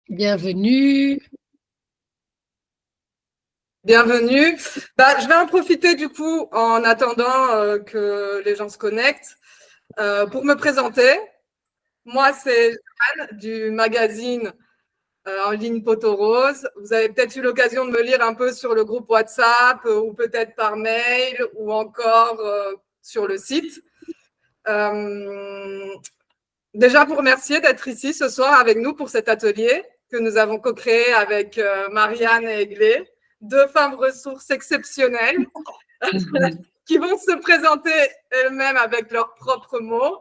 Bienvenue. Bienvenue. Je vais en profiter du coup en attendant que les gens se connectent pour me présenter. Moi, c'est Jeanne du magazine en ligne Poteau Rose. Vous avez peut-être eu l'occasion de me lire un peu sur le groupe WhatsApp ou peut-être par mail ou encore sur le site. Déjà, vous remercier d'être ici ce soir avec nous pour cet atelier que nous avons co-créé avec Marianne et Aiglé, deux femmes ressources exceptionnelles qui vont se présenter elles-mêmes avec leurs propres mots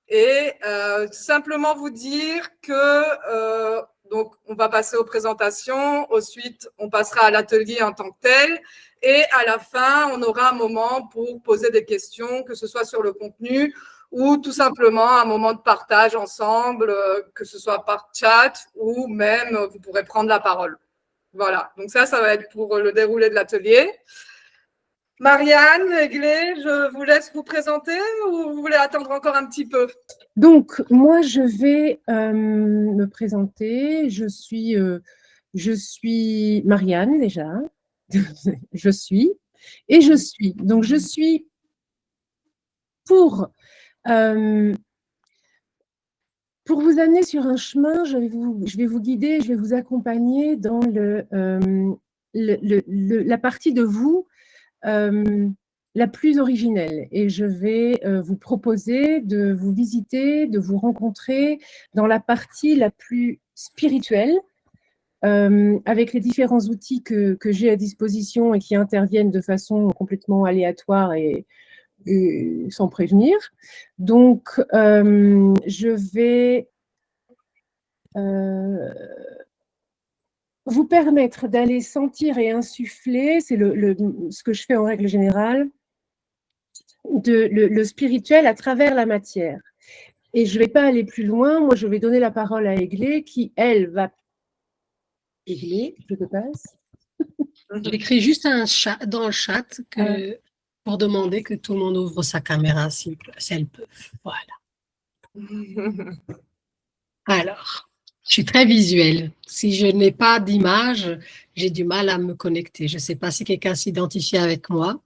et simplement vous dire que donc on va passer aux présentations, ensuite on passera à l'atelier en tant que tel et à la fin on aura un moment pour poser des questions, que ce soit sur le contenu ou tout simplement un moment de partage ensemble, que ce soit par chat ou même vous pourrez prendre la parole. Voilà, donc ça va être pour le déroulé de l'atelier. Marianne, Aiglé, je vous laisse vous présenter ou vous voulez attendre encore un petit peu? Donc, moi, je vais me présenter. Je suis Marianne déjà. Je suis. Donc, je suis pour vous amener sur un chemin. Je vais vous guider, je vais vous accompagner dans la partie de vous la plus originelle. Et je vais vous proposer de vous visiter, de vous rencontrer dans la partie la plus spirituelle, avec les différents outils que j'ai à disposition et qui interviennent de façon complètement aléatoire et sans prévenir. Donc, je vais vous permettre d'aller sentir et insuffler, c'est ce que je fais en règle générale, le spirituel à travers la matière. Et je ne vais pas aller plus loin. Moi, je vais donner la parole à Aiglé, qui, elle, va... Aiglé, je te passe. J'écris juste dans le chat pour demander que tout le monde ouvre sa caméra si elles peuvent. Voilà. Alors, je suis très visuelle. Si je n'ai pas d'image, j'ai du mal à me connecter. Je ne sais pas si quelqu'un s'identifie avec moi.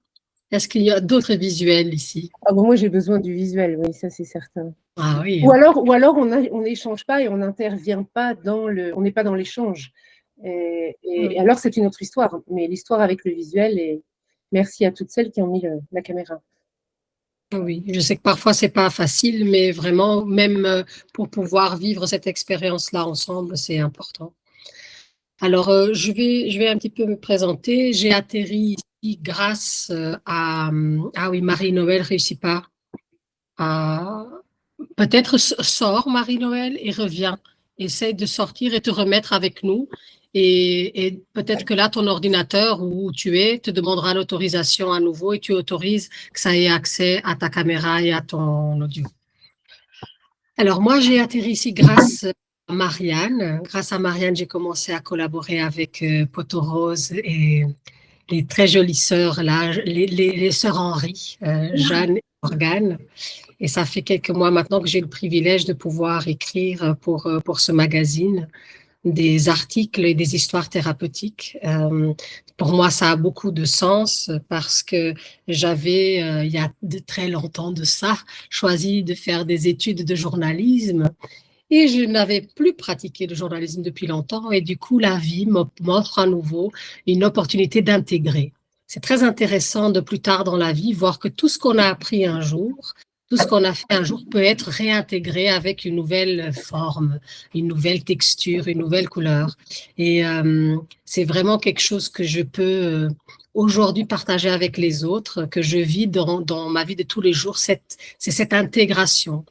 Est-ce qu'il y a d'autres visuels ici? Ah bon, moi, j'ai besoin du visuel, oui, ça c'est certain. Ah oui. Ou alors on n'échange pas et on n'intervient pas on n'est pas dans l'échange. Et alors, c'est une autre histoire. Mais l'histoire avec le visuel, et merci à toutes celles qui ont mis la caméra. Oui, je sais que parfois, ce n'est pas facile, mais vraiment, même pour pouvoir vivre cette expérience-là ensemble, c'est important. Alors, je vais un petit peu me présenter. J'ai atterri ici grâce à... Ah oui, Marie-Noël ne réussit pas à... Peut-être sort Marie-Noël et revient. Essaye de sortir et te remettre avec nous. Et peut-être que là, ton ordinateur où tu es te demandera l'autorisation à nouveau et tu autorises que ça ait accès à ta caméra et à ton audio. Alors, moi, j'ai atterri ici grâce à Marianne. Grâce à Marianne, j'ai commencé à collaborer avec Poteau Rose et les très jolies sœurs, là, les sœurs Henri, Jeanne et Morgane. Et ça fait quelques mois maintenant que j'ai le privilège de pouvoir écrire pour ce magazine des articles et des histoires thérapeutiques. Pour moi, ça a beaucoup de sens parce que j'avais, il y a de très longtemps de ça, choisi de faire des études de journalisme et je n'avais plus pratiqué le journalisme depuis longtemps et du coup, la vie m'offre à nouveau une opportunité d'intégrer. C'est très intéressant de plus tard dans la vie voir que tout ce qu'on a appris un jour, tout ce qu'on a fait un jour peut être réintégré avec une nouvelle forme, une nouvelle texture, une nouvelle couleur. Et c'est vraiment quelque chose que je peux aujourd'hui partager avec les autres, que je vis dans ma vie de tous les jours, c'est cette intégration.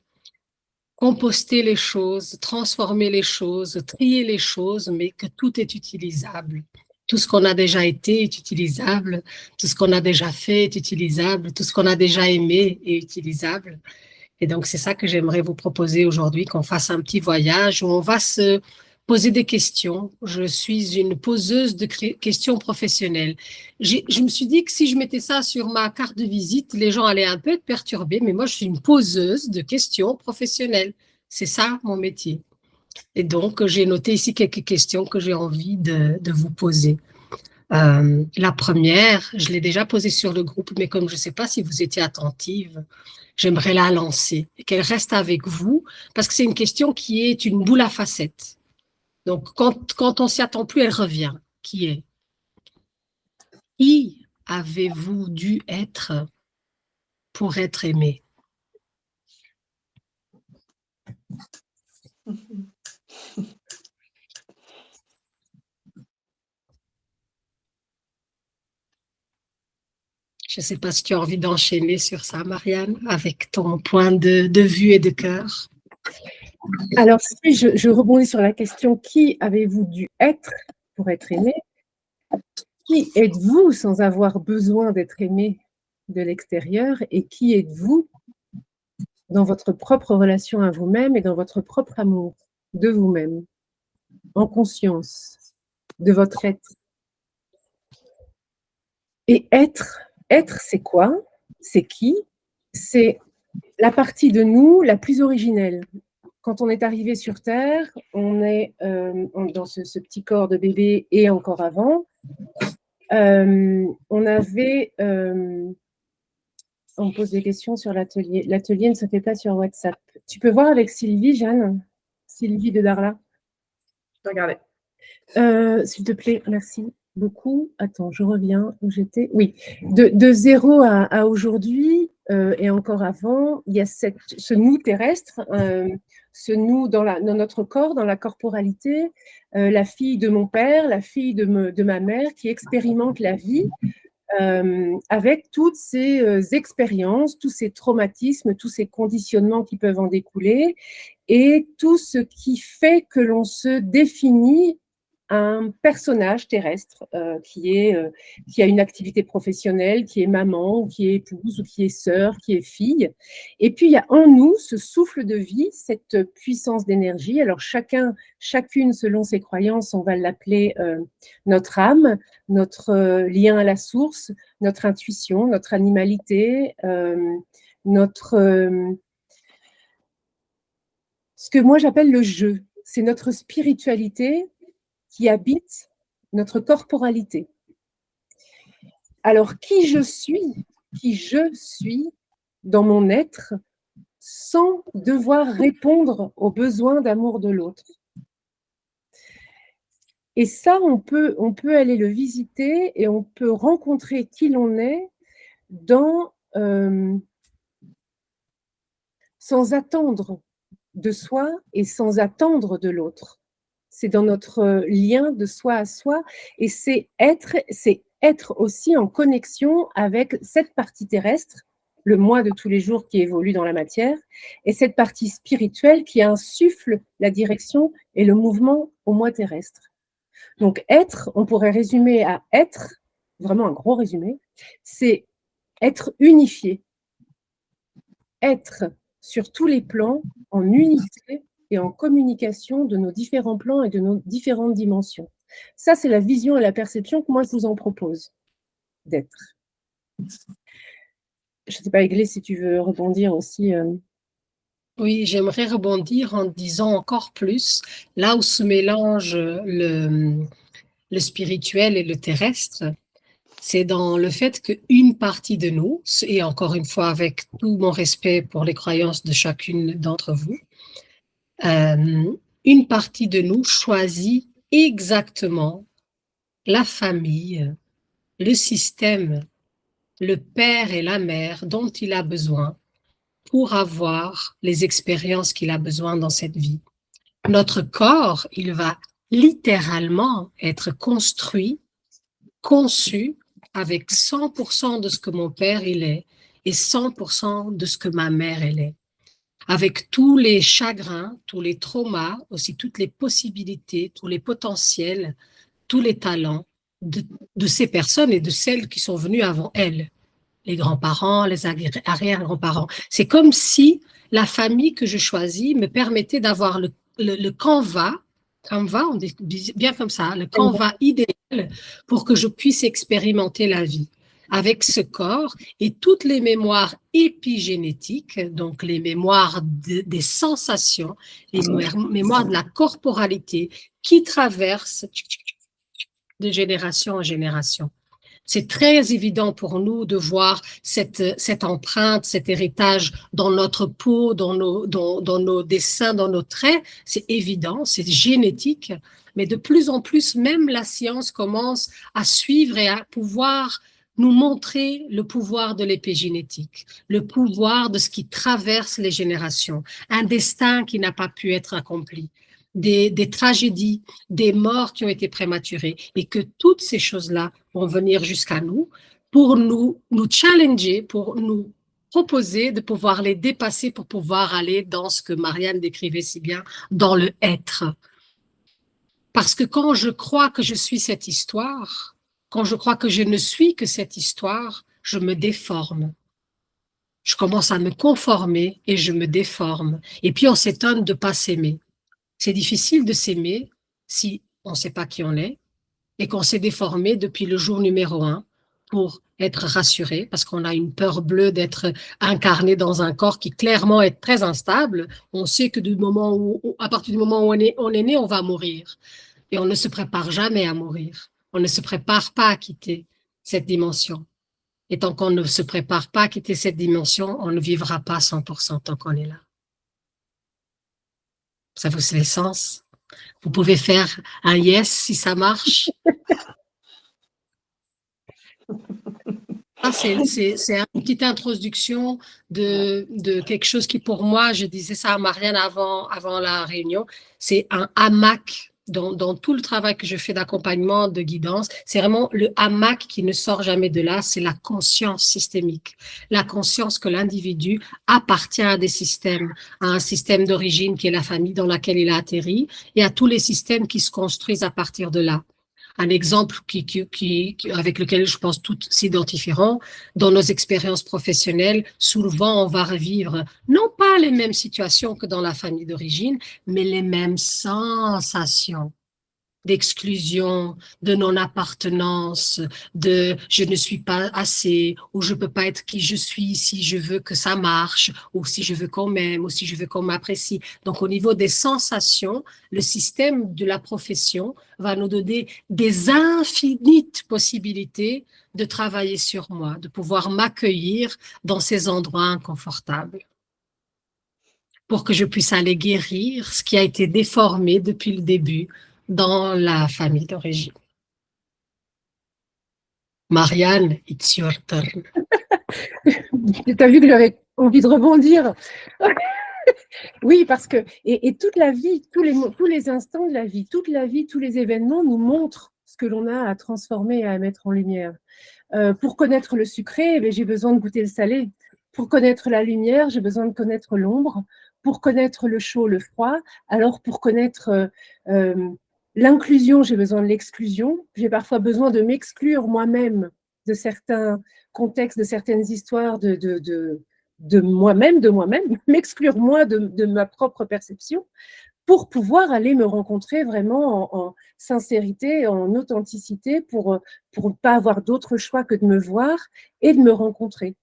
Composter les choses, transformer les choses, trier les choses, mais que tout est utilisable. Tout ce qu'on a déjà été est utilisable, tout ce qu'on a déjà fait est utilisable, tout ce qu'on a déjà aimé est utilisable. Et donc, c'est ça que j'aimerais vous proposer aujourd'hui, qu'on fasse un petit voyage où on va se poser des questions. Je suis une poseuse de questions professionnelles. Je me suis dit que si je mettais ça sur ma carte de visite, les gens allaient un peu être perturbés, mais moi, je suis une poseuse de questions professionnelles. C'est ça mon métier. Et donc, j'ai noté ici quelques questions que j'ai envie de vous poser. La première, je l'ai déjà posée sur le groupe, mais comme je ne sais pas si vous étiez attentive, j'aimerais la lancer et qu'elle reste avec vous, parce que c'est une question qui est une boule à facettes. Donc, quand on s'y attend plus, elle revient. Qui avez-vous dû être pour être aimé? Je ne sais pas si tu as envie d'enchaîner sur ça, Marianne, avec ton point de vue et de cœur. Alors, si je rebondis sur la question, qui avez-vous dû être pour être aimé? Qui êtes-vous sans avoir besoin d'être aimé de l'extérieur? Et qui êtes-vous dans votre propre relation à vous-même et dans votre propre amour de vous-même, en conscience de votre être? Et être, c'est quoi? C'est qui? C'est la partie de nous la plus originelle. Quand on est arrivé sur Terre, on est dans ce petit corps de bébé et encore avant. On avait... on me pose des questions sur l'atelier. L'atelier ne se fait pas sur WhatsApp. Tu peux voir avec Sylvie, Jeanne? Sylvie de Darla. Regardez. S'il te plaît, merci beaucoup. Attends, je reviens où j'étais. Oui, de zéro à aujourd'hui et encore avant, il y a ce nous terrestre, ce nous dans notre corps, dans la corporalité, la fille de mon père, la fille de ma mère qui expérimente la vie avec toutes ces expériences, tous ces traumatismes, tous ces conditionnements qui peuvent en découler et tout ce qui fait que l'on se définit un personnage terrestre qui a une activité professionnelle, qui est maman, ou qui est épouse, ou qui est sœur, qui est fille. Et puis, il y a en nous ce souffle de vie, cette puissance d'énergie. Alors, chacune, selon ses croyances, on va l'appeler notre âme, notre lien à la source, notre intuition, notre animalité, ce que moi j'appelle le jeu. C'est notre spiritualité qui habite notre corporalité. Alors, qui je suis dans mon être sans devoir répondre aux besoins d'amour de l'autre. Et ça, on peut aller le visiter et on peut rencontrer qui l'on est sans attendre de soi et sans attendre de l'autre. C'est dans notre lien de soi à soi et c'est être aussi en connexion avec cette partie terrestre, le moi de tous les jours qui évolue dans la matière, et cette partie spirituelle qui insuffle la direction et le mouvement au moi terrestre. Donc être, on pourrait résumer à être, vraiment un gros résumé, c'est être unifié, être sur tous les plans en unité et en communication de nos différents plans et de nos différentes dimensions. Ça, c'est la vision et la perception que moi, je vous en propose d'être. Je ne sais pas, Aiglé, si tu veux rebondir aussi. Oui, j'aimerais rebondir en disant encore plus, là où se mélange le spirituel et le terrestre, c'est dans le fait qu'une partie de nous, et encore une fois avec tout mon respect pour les croyances de chacune d'entre vous, une partie de nous choisit exactement la famille, le système, le père et la mère dont il a besoin pour avoir les expériences qu'il a besoin dans cette vie. Notre corps, il va littéralement être construit, conçu avec 100% de ce que mon père il est et 100% de ce que ma mère elle est. Avec tous les chagrins, tous les traumas, aussi toutes les possibilités, tous les potentiels, tous les talents de ces personnes et de celles qui sont venues avant elles, les grands-parents, les arrière-grands-parents. C'est comme si la famille que je choisis me permettait d'avoir le canevas, on dit bien comme ça, le canevas idéal pour que je puisse expérimenter la vie. avec ce corps et toutes les mémoires épigénétiques, donc les mémoires des sensations, les mémoires de la corporalité qui traversent de génération en génération. C'est très évident pour nous de voir cette empreinte, cet héritage dans notre peau, dans nos dessins, dans nos traits. C'est évident, c'est génétique. Mais de plus en plus, même la science commence à suivre et à pouvoir nous montrer le pouvoir de l'épigénétique, le pouvoir de ce qui traverse les générations, un destin qui n'a pas pu être accompli, des tragédies, des morts qui ont été prématurées, et que toutes ces choses-là vont venir jusqu'à nous pour nous challenger, pour nous proposer de pouvoir les dépasser, pour pouvoir aller dans ce que Marianne décrivait si bien, dans le être. Parce que quand je crois que je suis cette histoire, quand je crois que je ne suis que cette histoire, je me déforme. Je commence à me conformer et je me déforme. Et puis on s'étonne de ne pas s'aimer. C'est difficile de s'aimer si on ne sait pas qui on est et qu'on s'est déformé depuis le jour numéro 1 pour être rassuré, parce qu'on a une peur bleue d'être incarné dans un corps qui clairement est très instable. On sait que à partir du moment où on est né, on va mourir. Et on ne se prépare jamais à mourir. On ne se prépare pas à quitter cette dimension. Et tant qu'on ne se prépare pas à quitter cette dimension, on ne vivra pas 100% tant qu'on est là. Ça vous fait sens? Vous pouvez faire un yes si ça marche. C'est une petite introduction de quelque chose qui, pour moi, je disais ça à Marianne avant la réunion, c'est un hamac dans tout le travail que je fais d'accompagnement, de guidance. C'est vraiment le hamac qui ne sort jamais de là, c'est la conscience systémique. La conscience que l'individu appartient à des systèmes, à un système d'origine qui est la famille dans laquelle il a atterri et à tous les systèmes qui se construisent à partir de là. Un exemple avec lequel je pense toutes s'identifieront, dans nos expériences professionnelles, souvent on va revivre non pas les mêmes situations que dans la famille d'origine, mais les mêmes sensations d'exclusion, de non-appartenance, de je ne suis pas assez, ou je peux pas être qui je suis si je veux que ça marche, ou si je veux qu'on m'aime, ou si je veux qu'on m'apprécie. Donc, au niveau des sensations, le système de la profession va nous donner des infinies possibilités de travailler sur moi, de pouvoir m'accueillir dans ces endroits inconfortables pour que je puisse aller guérir ce qui a été déformé depuis le début dans la famille d'origine. Marianne, it's your turn. Tu as vu que j'avais envie de rebondir. Oui, parce que, et toute la vie, tous les instants de la vie, toute la vie, tous les événements nous montrent ce que l'on a à transformer et à mettre en lumière. Pour connaître le sucré, j'ai besoin de goûter le salé. Pour connaître la lumière, j'ai besoin de connaître l'ombre. Pour connaître le chaud, le froid. Alors, pour connaître l'inclusion, j'ai besoin de l'exclusion. J'ai parfois besoin de m'exclure moi-même de certains contextes, de certaines histoires, de moi-même, m'exclure moi de ma propre perception pour pouvoir aller me rencontrer vraiment en sincérité, en authenticité, pour ne pas avoir d'autre choix que de me voir et de me rencontrer.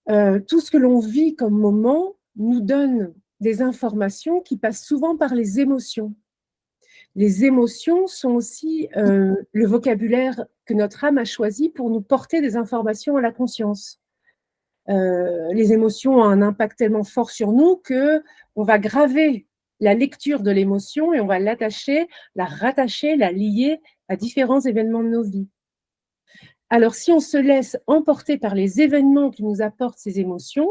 Tout ce que l'on vit comme moment nous donne des informations qui passent souvent par les émotions. Les émotions sont aussi le vocabulaire que notre âme a choisi pour nous porter des informations à la conscience. Les émotions ont un impact tellement fort sur nous qu'on va graver la lecture de l'émotion et on va l'attacher, la rattacher, la lier à différents événements de nos vies. Alors, si on se laisse emporter par les événements qui nous apportent ces émotions,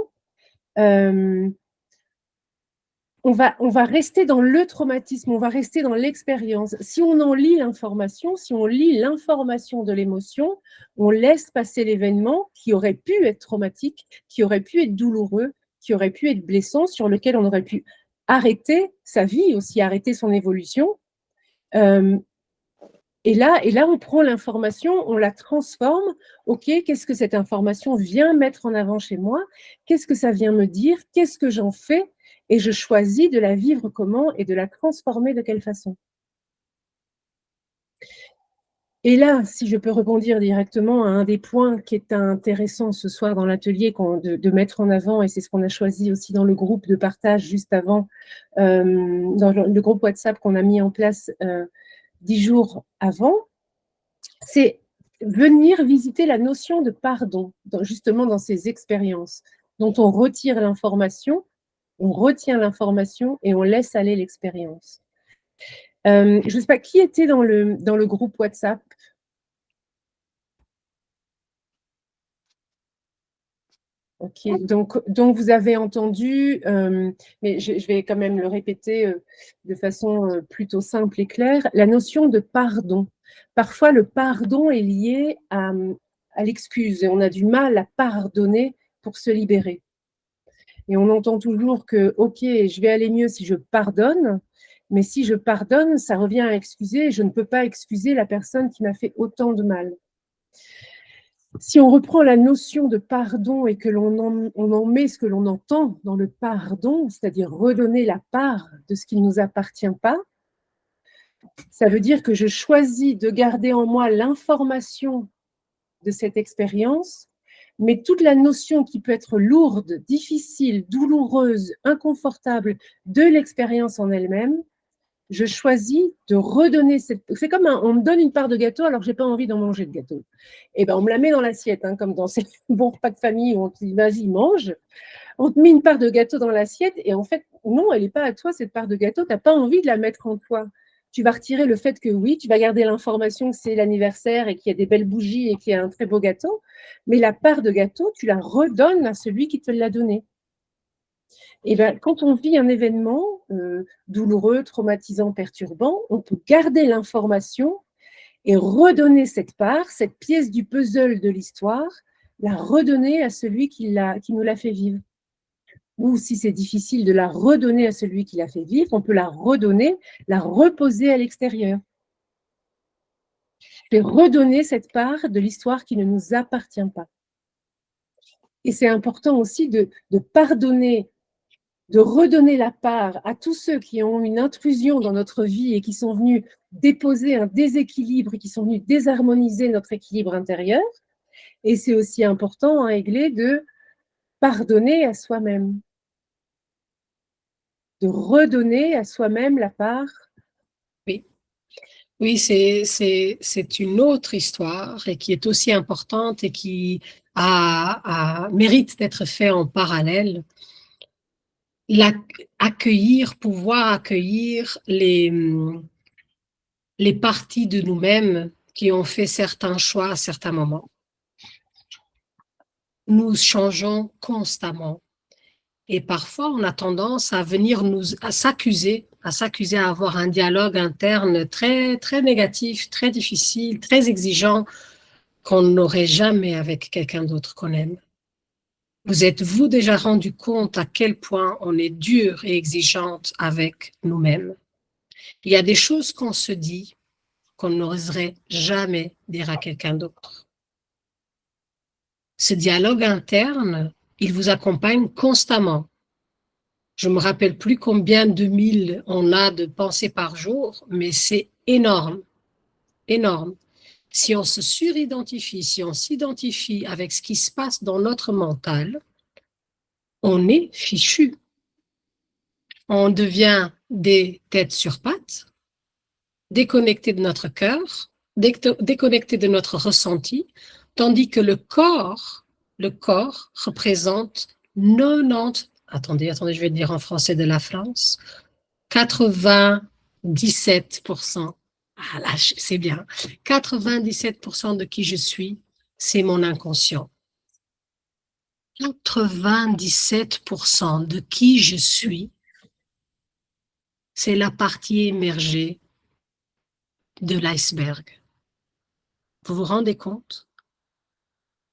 on va rester dans le traumatisme, on va rester dans l'expérience. Si on en lit l'information, si on lit l'information de l'émotion, on laisse passer l'événement qui aurait pu être traumatique, qui aurait pu être douloureux, qui aurait pu être blessant, sur lequel on aurait pu arrêter sa vie aussi, arrêter son évolution. Et là, on prend l'information, on la transforme. OK, qu'est-ce que cette information vient mettre en avant chez moi? Qu'est-ce que ça vient me dire? Qu'est-ce que j'en fais? Et je choisis de la vivre comment et de la transformer de quelle façon. Et là, si je peux rebondir directement à un des points qui est intéressant ce soir dans l'atelier de mettre en avant, et c'est ce qu'on a choisi aussi dans le groupe de partage juste avant, dans le groupe WhatsApp qu'on a mis en place 10 jours avant, c'est venir visiter la notion de pardon, justement dans ces expériences, dont on retire l'information, on retient l'information et on laisse aller l'expérience. Je ne sais pas, qui était dans le groupe WhatsApp? Ok, donc vous avez entendu, mais je vais quand même le répéter de façon plutôt simple et claire, la notion de pardon. Parfois, le pardon est lié à l'excuse et on a du mal à pardonner pour se libérer. Et on entend toujours que, ok, je vais aller mieux si je pardonne, mais si je pardonne, ça revient à excuser et je ne peux pas excuser la personne qui m'a fait autant de mal. Si on reprend la notion de pardon et que on en met ce que l'on entend dans le pardon, c'est-à-dire redonner la part de ce qui ne nous appartient pas, ça veut dire que je choisis de garder en moi l'information de cette expérience, mais toute la notion qui peut être lourde, difficile, douloureuse, inconfortable de l'expérience en elle-même, je choisis de redonner cette... C'est comme on me donne une part de gâteau alors que je n'ai pas envie d'en manger de gâteau. Et ben on me la met dans l'assiette, hein, comme dans ces bons repas de famille où on te dit vas-y, mange. On te met une part de gâteau dans l'assiette et en fait, non, elle n'est pas à toi cette part de gâteau, tu n'as pas envie de la mettre en toi. Tu vas retirer le fait que oui, tu vas garder l'information que c'est l'anniversaire et qu'il y a des belles bougies et qu'il y a un très beau gâteau, mais la part de gâteau, tu la redonnes à celui qui te l'a donné. Et bien, quand on vit un événement douloureux, traumatisant, perturbant, on peut garder l'information et redonner cette part, cette pièce du puzzle de l'histoire, la redonner à celui qui nous l'a fait vivre. Ou si c'est difficile de la redonner à celui qui l'a fait vivre, on peut la redonner, la reposer à l'extérieur. Et redonner cette part de l'histoire qui ne nous appartient pas. Et c'est important aussi de pardonner, de redonner la part à tous ceux qui ont une intrusion dans notre vie et qui sont venus déposer un déséquilibre et qui sont venus désharmoniser notre équilibre intérieur. Et c'est aussi important, hein, Aiglé, de pardonner à soi-même, de redonner à soi-même la part. Oui, oui, c'est une autre histoire et qui est aussi importante et qui mérite d'être fait en parallèle. Pouvoir accueillir les parties de nous-mêmes qui ont fait certains choix à certains moments. Nous changeons constamment et parfois on a tendance à venir à s'accuser, à avoir un dialogue interne très, très négatif, très difficile, très exigeant qu'on n'aurait jamais avec quelqu'un d'autre qu'on aime. Vous êtes-vous déjà rendu compte à quel point on est dur et exigeante avec nous-mêmes? Il y a des choses qu'on se dit qu'on n'oserait jamais dire à quelqu'un d'autre. Ce dialogue interne, il vous accompagne constamment. Je me rappelle plus combien de mille on a de pensées par jour, mais c'est énorme, énorme. Si on se suridentifie, si on s'identifie avec ce qui se passe dans notre mental, on est fichu. On devient des têtes sur pattes, déconnectés de notre cœur, déconnectés de notre ressenti, tandis que le corps représente 90, attendez, je vais le dire en français de la France, 97%. Ah là, c'est bien. 97% de qui je suis, c'est mon inconscient. 97% de qui je suis, c'est la partie émergée de l'iceberg. Vous vous rendez compte?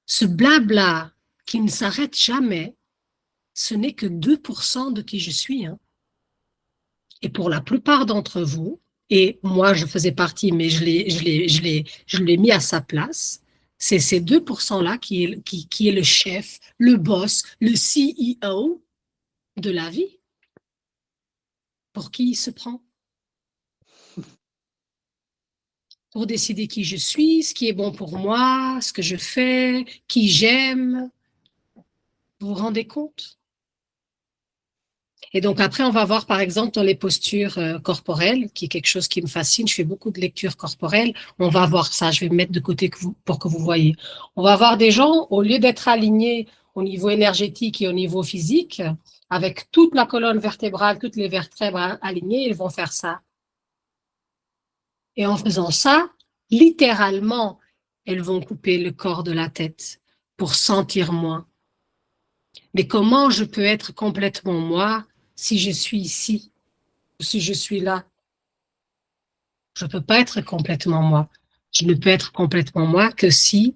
Ce blabla qui ne s'arrête jamais, ce n'est que 2% de qui je suis. Hein. Et pour la plupart d'entre vous, et moi je faisais partie, mais je l'ai mis à sa place, c'est ces 2%-là qui est le chef, le boss, le CEO de la vie. Pour qui il se prend? pour décider qui je suis, ce qui est bon pour moi, ce que je fais, qui j'aime. Vous vous rendez compte? Et donc après, on va voir par exemple dans les postures corporelles, qui est quelque chose qui me fascine. Je fais beaucoup de lectures corporelles. On va voir ça. Je vais me mettre de côté pour que vous voyez. On va voir des gens, au lieu d'être alignés au niveau énergétique et au niveau physique, avec toute la colonne vertébrale, toutes les vertèbres alignées, ils vont faire ça. Et en faisant ça, littéralement, elles vont couper le corps de la tête pour sentir moins. Mais comment je peux être complètement moi si je suis ici ou si je suis là? Je ne peux pas être complètement moi. Je ne peux être complètement moi que si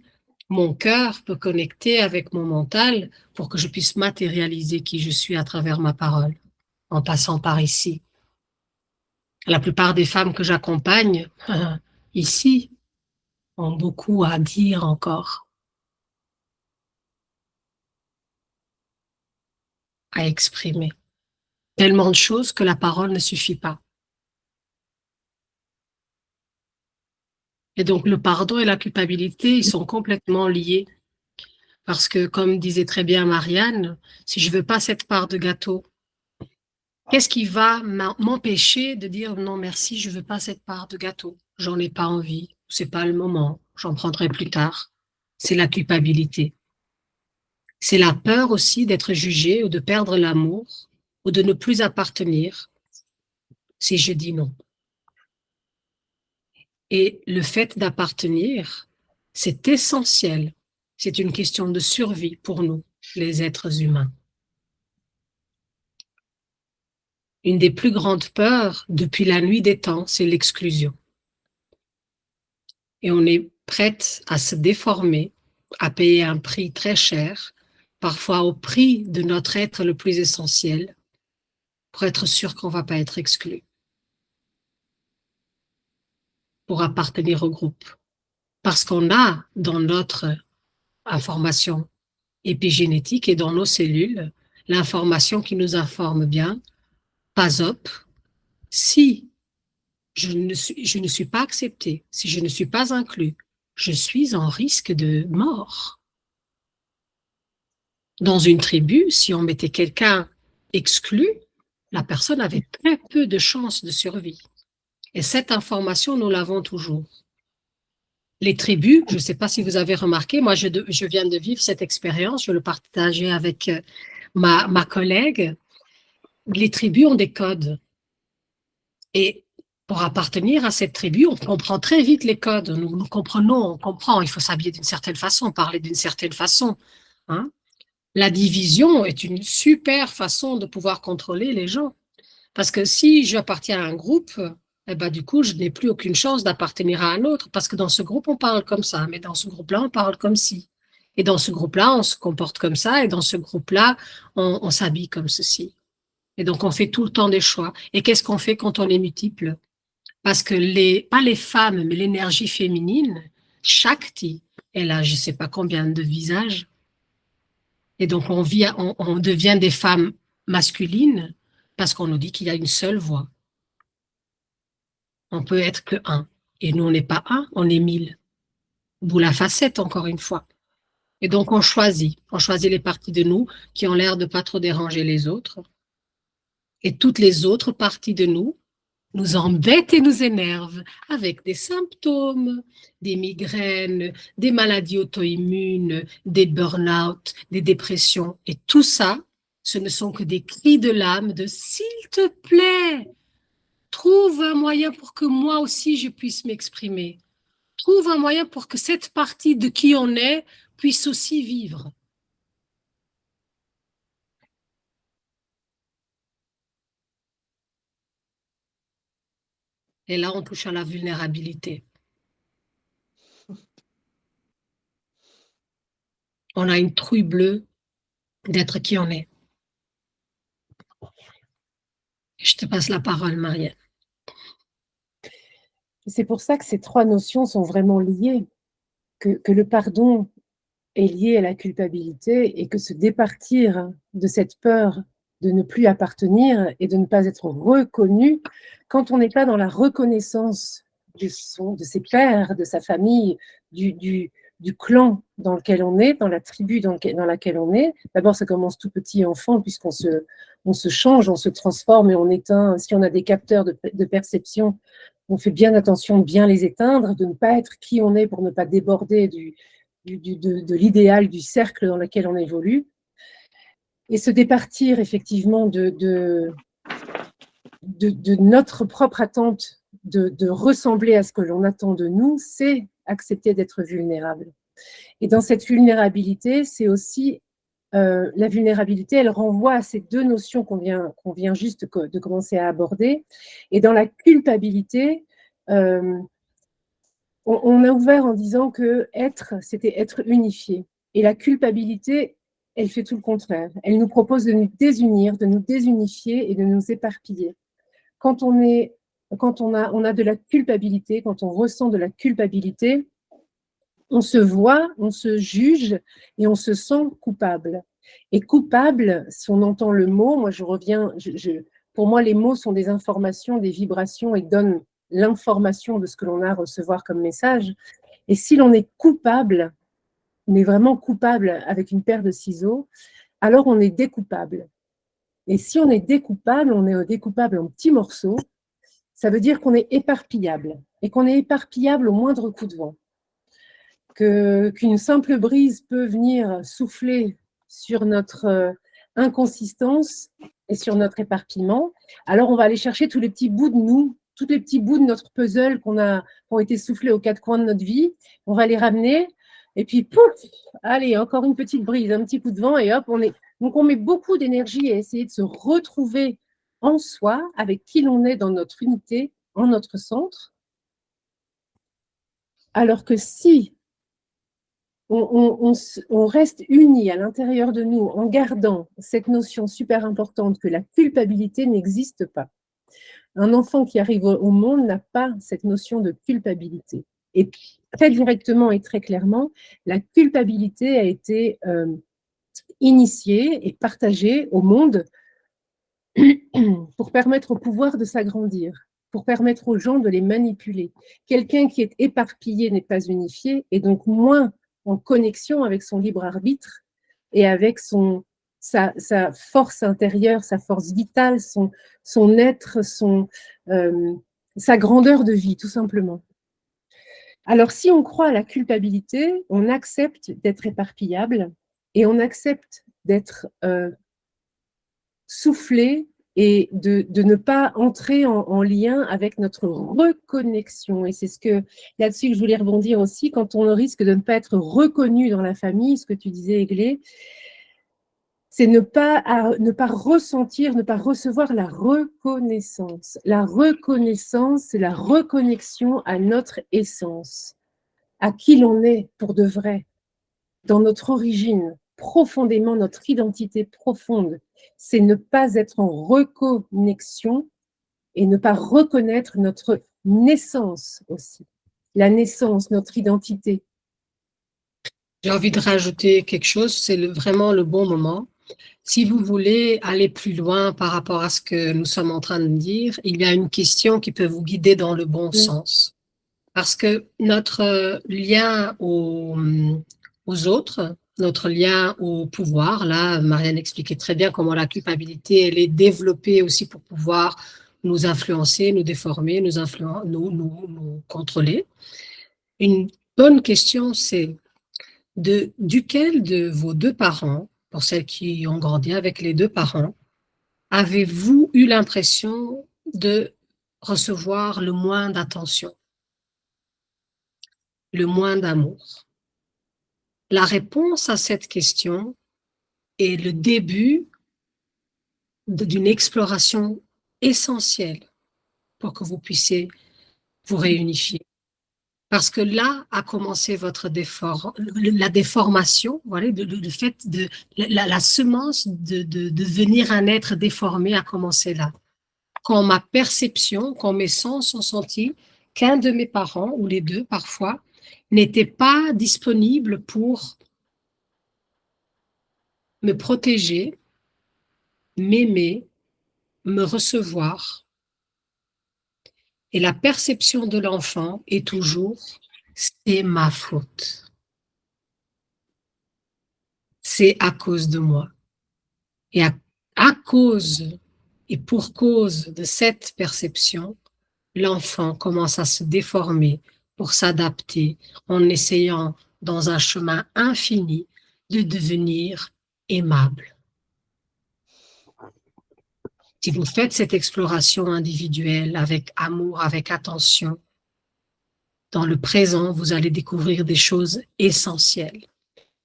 mon cœur peut connecter avec mon mental pour que je puisse matérialiser qui je suis à travers ma parole, en passant par ici. La plupart des femmes que j'accompagne ici ont beaucoup à dire encore, à exprimer. Tellement de choses que la parole ne suffit pas. Et donc, le pardon et la culpabilité, ils sont complètement liés. Parce que, comme disait très bien Marianne, si je veux pas cette part de gâteau, qu'est-ce qui va m'empêcher de dire non, merci, je veux pas cette part de gâteau? J'en ai pas envie, c'est pas le moment, j'en prendrai plus tard. C'est la culpabilité. C'est la peur aussi d'être jugé ou de perdre l'amour ou de ne plus appartenir si je dis non. Et le fait d'appartenir, c'est essentiel. C'est une question de survie pour nous, les êtres humains. Une des plus grandes peurs depuis la nuit des temps, c'est l'exclusion. Et on est prête à se déformer, à payer un prix très cher, parfois au prix de notre être le plus essentiel, pour être sûr qu'on ne va pas être exclu, pour appartenir au groupe. Parce qu'on a dans notre information épigénétique et dans nos cellules l'information qui nous informe bien, pas op, si je ne suis pas accepté, si je ne suis pas inclus, je suis en risque de mort. Dans une tribu, si on mettait quelqu'un exclu, la personne avait très peu de chances de survie. Et cette information, nous l'avons toujours. Les tribus, je ne sais pas si vous avez remarqué, moi je viens de vivre cette expérience, je vais le partager avec ma collègue. Les tribus ont des codes. Et pour appartenir à cette tribu, on comprend très vite les codes. Nous comprenons, on comprend. Il faut s'habiller d'une certaine façon, parler d'une certaine façon. Hein. La division est une super façon de pouvoir contrôler les gens. Parce que si j'appartiens à un groupe, eh ben, du coup, je n'ai plus aucune chance d'appartenir à un autre. Parce que dans ce groupe, on parle comme ça. Mais dans ce groupe-là, on parle comme ci. Et dans ce groupe-là, on se comporte comme ça. Et dans ce groupe-là, on s'habille comme ceci. Et donc, on fait tout le temps des choix. Et qu'est-ce qu'on fait quand on est multiple? Parce que pas les femmes, mais l'énergie féminine, Shakti, elle a je ne sais pas combien de visages. Et donc, on devient des femmes masculines parce qu'on nous dit qu'il y a une seule voix. On peut être que un. Et nous, on n'est pas un, on est 1000. D'où la facette, encore une fois. Et donc, on choisit. On choisit les parties de nous qui ont l'air de pas trop déranger les autres. Et toutes les autres parties de nous embête et nous énerve avec des symptômes, des migraines, des maladies auto-immunes, des burn-out, des dépressions. Et tout ça, ce ne sont que des cris de l'âme de « s'il te plaît, trouve un moyen pour que moi aussi je puisse m'exprimer. Trouve un moyen pour que cette partie de qui on est puisse aussi vivre. » Et là, on touche à la vulnérabilité. On a une trouille bleue d'être qui on est. Je te passe la parole, Marianne. C'est pour ça que ces trois notions sont vraiment liées, que le pardon est lié à la culpabilité et que se départir de cette peur de ne plus appartenir et de ne pas être reconnu, quand on n'est pas dans la reconnaissance de ses pères, de sa famille, du clan dans lequel on est, dans la tribu dans laquelle on est. D'abord, ça commence tout petit enfant, puisqu'on se change, on se transforme et on éteint. Si on a des capteurs de perception, on fait bien attention de bien les éteindre, de ne pas être qui on est pour ne pas déborder de l'idéal du cercle dans lequel on évolue. Et se départir effectivement de notre propre attente de ressembler à ce que l'on attend de nous, c'est accepter d'être vulnérable. Et dans cette vulnérabilité, c'est aussi la vulnérabilité, elle renvoie à ces deux notions qu'on vient juste de commencer à aborder. Et dans la culpabilité, on a ouvert en disant que être, c'était être unifié. Et la culpabilité, elle fait tout le contraire. Elle nous propose de nous désunir, de nous désunifier et de nous éparpiller. Quand on a de la culpabilité, quand on ressent de la culpabilité, on se voit, on se juge et on se sent coupable. Et coupable, si on entend le mot, moi je reviens, pour moi les mots sont des informations, des vibrations et donnent l'information de ce que l'on a à recevoir comme message. Et si l'on est coupable, on est vraiment coupable avec une paire de ciseaux, alors on est découpable. Et si on est découpable, on est découpable en petits morceaux, ça veut dire qu'on est éparpillable et qu'on est éparpillable au moindre coup de vent. Qu'une simple brise peut venir souffler sur notre inconsistance et sur notre éparpillement, alors on va aller chercher tous les petits bouts de nous, tous les petits bouts de notre puzzle qui ont été soufflés aux quatre coins de notre vie, on va les ramener, et puis pouf, allez, encore une petite brise, un petit coup de vent, et hop, donc on met beaucoup d'énergie à essayer de se retrouver en soi, avec qui l'on est dans notre unité, en notre centre, alors que si on reste unis à l'intérieur de nous en gardant cette notion super importante que la culpabilité n'existe pas. Un enfant qui arrive au monde n'a pas cette notion de culpabilité. Et très directement et très clairement, la culpabilité a été initiée et partagée au monde pour permettre au pouvoir de s'agrandir, pour permettre aux gens de les manipuler. Quelqu'un qui est éparpillé n'est pas unifié et donc moins en connexion avec son libre arbitre et avec sa force intérieure, sa force vitale, son être, sa grandeur de vie, tout simplement. Alors, si on croit à la culpabilité, on accepte d'être éparpillable et on accepte d'être soufflé et de ne pas entrer en lien avec notre reconnexion. Et c'est là-dessus que je voulais rebondir aussi, quand on risque de ne pas être reconnu dans la famille, ce que tu disais, Églé, c'est ne pas ressentir, ne pas recevoir la reconnaissance. La reconnaissance, c'est la reconnexion à notre essence, à qui l'on est pour de vrai, dans notre origine, profondément, notre identité profonde. C'est ne pas être en reconnexion et ne pas reconnaître notre naissance aussi. La naissance, notre identité. J'ai envie de rajouter quelque chose, c'est vraiment le bon moment. Si vous voulez aller plus loin par rapport à ce que nous sommes en train de dire, il y a une question qui peut vous guider dans le bon sens. Parce que notre lien aux autres, notre lien au pouvoir, là, Marianne expliquait très bien comment la culpabilité, elle est développée aussi pour pouvoir nous influencer, nous déformer, nous contrôler. Une bonne question, c'est duquel de vos deux parents, pour celles qui ont grandi avec les deux parents, avez-vous eu l'impression de recevoir le moins d'attention, le moins d'amour? La réponse à cette question est le début d'une exploration essentielle pour que vous puissiez vous réunifier. Parce que là a commencé la déformation, voilà, le fait de la semence de devenir un être déformé a commencé là. Quand ma perception, quand mes sens ont senti qu'un de mes parents, ou les deux parfois, n'était pas disponible pour me protéger, m'aimer, me recevoir. Et la perception de l'enfant est toujours « c'est ma faute ». C'est à cause de moi. Et à cause et pour cause de cette perception, l'enfant commence à se déformer pour s'adapter en essayant, dans un chemin infini, de devenir aimable. Si vous faites cette exploration individuelle avec amour, avec attention, dans le présent, vous allez découvrir des choses essentielles.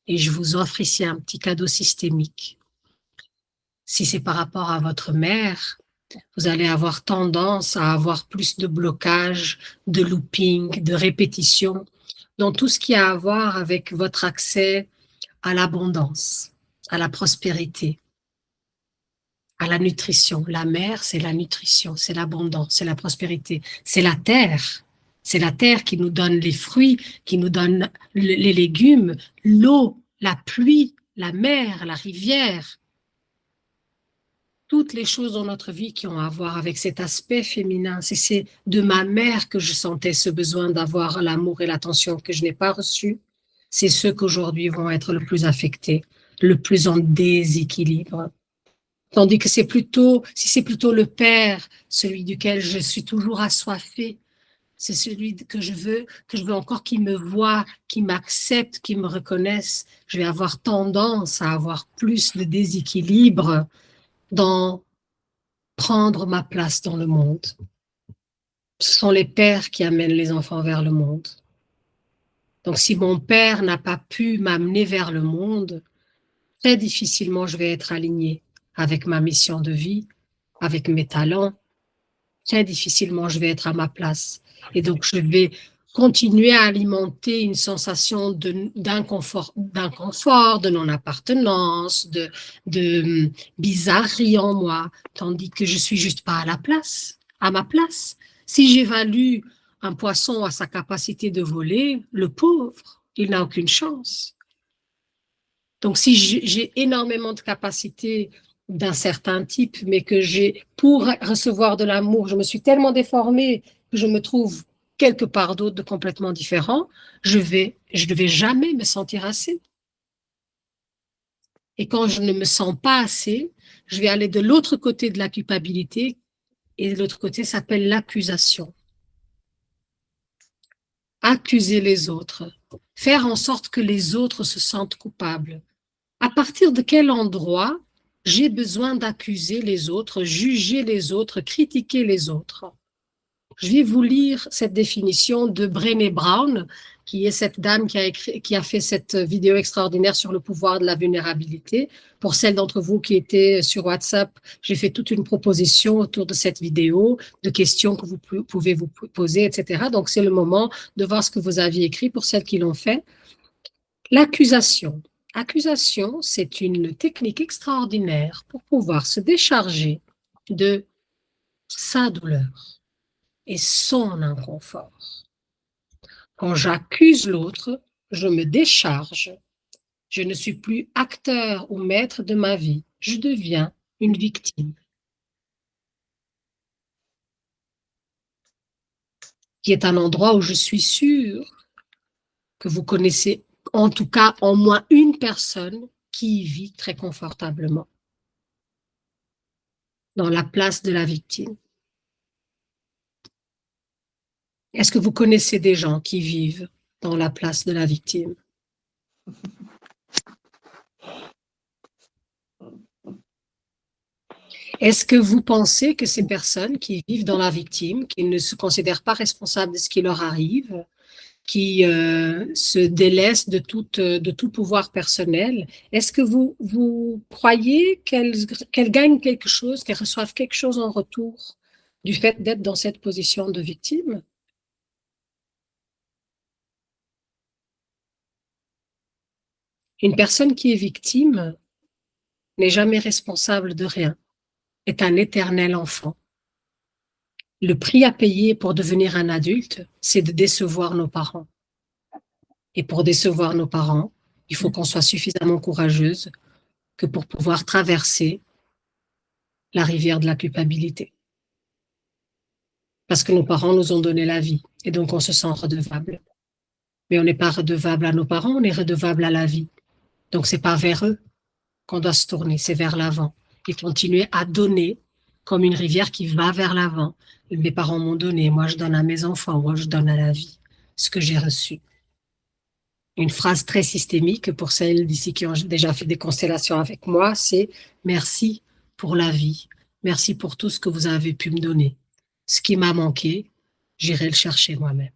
Et je vous offre ici un petit cadeau systémique. Si c'est par rapport à votre mère, vous allez avoir tendance à avoir plus de blocage, de looping, de répétition, dans tout ce qui a à voir avec votre accès à l'abondance, à la prospérité, à la nutrition. La mère, c'est la nutrition, c'est l'abondance, c'est la prospérité, c'est la terre. C'est la terre qui nous donne les fruits, qui nous donne les légumes, l'eau, la pluie, la mer, la rivière. Toutes les choses dans notre vie qui ont à voir avec cet aspect féminin. C'est de ma mère que je sentais ce besoin d'avoir l'amour et l'attention que je n'ai pas reçu. C'est ceux qu'aujourd'hui vont être le plus affectés, le plus en déséquilibre. Tandis que si c'est plutôt le père, celui duquel je suis toujours assoiffée, c'est celui que je veux encore qu'il me voie, qu'il m'accepte, qu'il me reconnaisse. Je vais avoir tendance à avoir plus de déséquilibre dans prendre ma place dans le monde. Ce sont les pères qui amènent les enfants vers le monde. Donc, si mon père n'a pas pu m'amener vers le monde, très difficilement je vais être alignée avec ma mission de vie, avec mes talents. Très difficilement je vais être à ma place. Et donc, je vais continuer à alimenter une sensation d'inconfort, de non-appartenance, de bizarrerie en moi, tandis que je suis juste pas à ma place. Si j'évalue un poisson à sa capacité de voler, le pauvre, il n'a aucune chance. Donc, si j'ai énormément de capacités d'un certain type, mais que pour recevoir de l'amour, je me suis tellement déformée que je me trouve quelque part d'autre de complètement différent, je ne vais jamais me sentir assez. Et quand je ne me sens pas assez, je vais aller de l'autre côté de la culpabilité, et de l'autre côté s'appelle l'accusation. Accuser les autres, faire en sorte que les autres se sentent coupables. À partir de quel endroit j'ai besoin d'accuser les autres, juger les autres, critiquer les autres? Je vais vous lire cette définition de Brené Brown, qui est cette dame qui a fait cette vidéo extraordinaire sur le pouvoir de la vulnérabilité. Pour celles d'entre vous qui étaient sur WhatsApp, j'ai fait toute une proposition autour de cette vidéo, de questions que vous pouvez vous poser, etc. Donc, c'est le moment de voir ce que vous aviez écrit pour celles qui l'ont fait. L'accusation. Accusation, c'est une technique extraordinaire pour pouvoir se décharger de sa douleur et son inconfort. Quand j'accuse l'autre, je me décharge. Je ne suis plus acteur ou maître de ma vie. Je deviens une victime. Qui est un endroit où je suis sûre que vous connaissez en tout cas au moins une personne qui y vit très confortablement dans la place de la victime. Est-ce que vous connaissez des gens qui vivent dans la place de la victime? Est-ce que vous pensez que ces personnes qui vivent dans la victime, qui ne se considèrent pas responsables de ce qui leur arrive, qui se délaissent de tout pouvoir personnel, est-ce que vous croyez qu'elles gagnent quelque chose, qu'elles reçoivent quelque chose en retour du fait d'être dans cette position de victime? Une personne qui est victime n'est jamais responsable de rien, est un éternel enfant. Le prix à payer pour devenir un adulte, c'est de décevoir nos parents. Et pour décevoir nos parents, il faut qu'on soit suffisamment courageuse que pour pouvoir traverser la rivière de la culpabilité. parce que nos parents nous ont donné la vie. Et donc, on se sent redevable. Mais on n'est pas redevable à nos parents, on est redevable à la vie. Donc, c'est pas vers eux qu'on doit se tourner, c'est vers l'avant. Et continuer à donner comme une rivière qui va vers l'avant. Mes parents m'ont donné, moi je donne à mes enfants, moi je donne à la vie ce que j'ai reçu. Une phrase très systémique pour celles d'ici qui ont déjà fait des constellations avec moi, c'est merci pour la vie, merci pour tout ce que vous avez pu me donner. Ce qui m'a manqué, j'irai le chercher moi-même.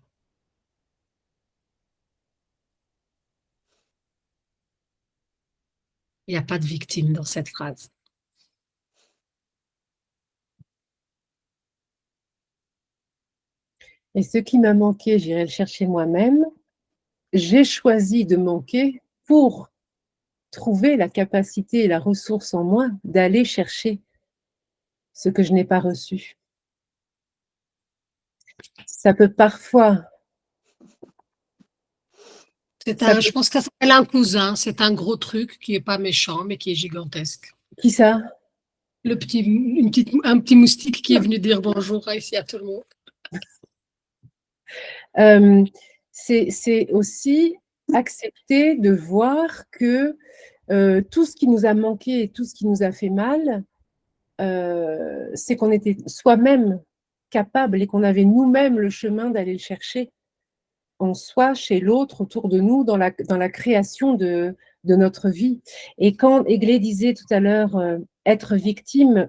Il n'y a pas de victime dans cette phrase. Et ce qui m'a manqué, j'irai le chercher moi-même. J'ai choisi de manquer pour trouver la capacité et la ressource en moi d'aller chercher ce que je n'ai pas reçu. Ça peut parfois... Je pense que ça s'appelle un cousin, c'est un gros truc qui n'est pas méchant, mais qui est gigantesque. Qui ça? Un petit moustique qui est venu dire bonjour ici à tout le monde. C'est aussi accepter de voir que tout ce qui nous a manqué et tout ce qui nous a fait mal, c'est qu'on était soi-même capable et qu'on avait nous-mêmes le chemin d'aller le chercher en soi, chez l'autre, autour de nous, dans la création de notre vie. Et quand Eglé disait tout à l'heure, être victime,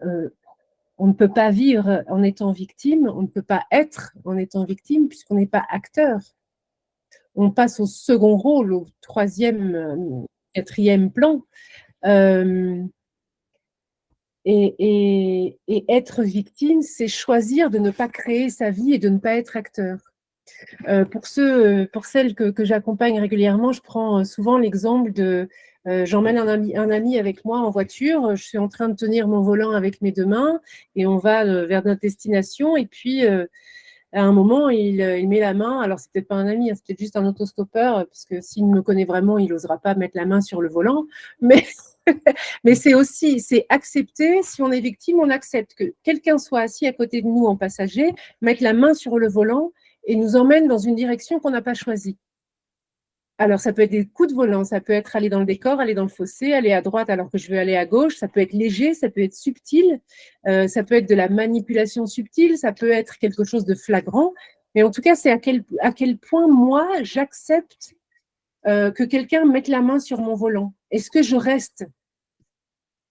on ne peut pas vivre en étant victime, on ne peut pas être en étant victime, puisqu'on n'est pas acteur. On passe au second rôle, au troisième, quatrième plan. Et être victime, c'est choisir de ne pas créer sa vie et de ne pas être acteur. Pour celles que j'accompagne régulièrement, je prends souvent l'exemple de j'emmène un ami avec moi en voiture, je suis en train de tenir mon volant avec mes deux mains et on va vers notre destination et puis à un moment il met la main, alors c'est peut-être pas un ami, c'est peut-être juste un autostoppeur parce que s'il me connaît vraiment, il n'osera pas mettre la main sur le volant, mais c'est accepter, si on est victime, on accepte que quelqu'un soit assis à côté de nous en passager, mettre la main sur le volant et nous emmène dans une direction qu'on n'a pas choisie. Alors, ça peut être des coups de volant, ça peut être aller dans le décor, aller dans le fossé, aller à droite alors que je veux aller à gauche, ça peut être léger, ça peut être subtil, ça peut être de la manipulation subtile, ça peut être quelque chose de flagrant, mais en tout cas, c'est à quel point moi, j'accepte que quelqu'un mette la main sur mon volant. Est-ce que je reste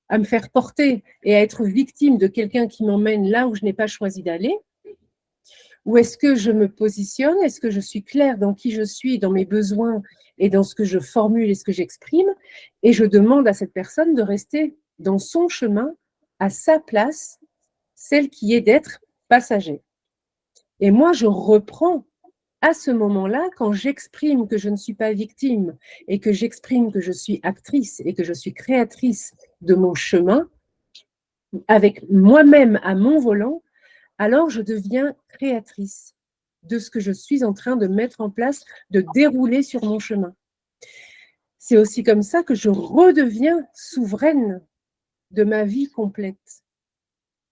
à me faire porter et à être victime de quelqu'un qui m'emmène là où je n'ai pas choisi d'aller? Ou est-ce que je me positionne? Est-ce que je suis claire dans qui je suis, dans mes besoins et dans ce que je formule et ce que j'exprime? Et je demande à cette personne de rester dans son chemin, à sa place, celle qui est d'être passager. Et moi, je reprends à ce moment-là, quand j'exprime que je ne suis pas victime et que j'exprime que je suis actrice et que je suis créatrice de mon chemin, avec moi-même à mon volant, alors je deviens créatrice de ce que je suis en train de mettre en place, de dérouler sur mon chemin. C'est aussi comme ça que je redeviens souveraine de ma vie complète,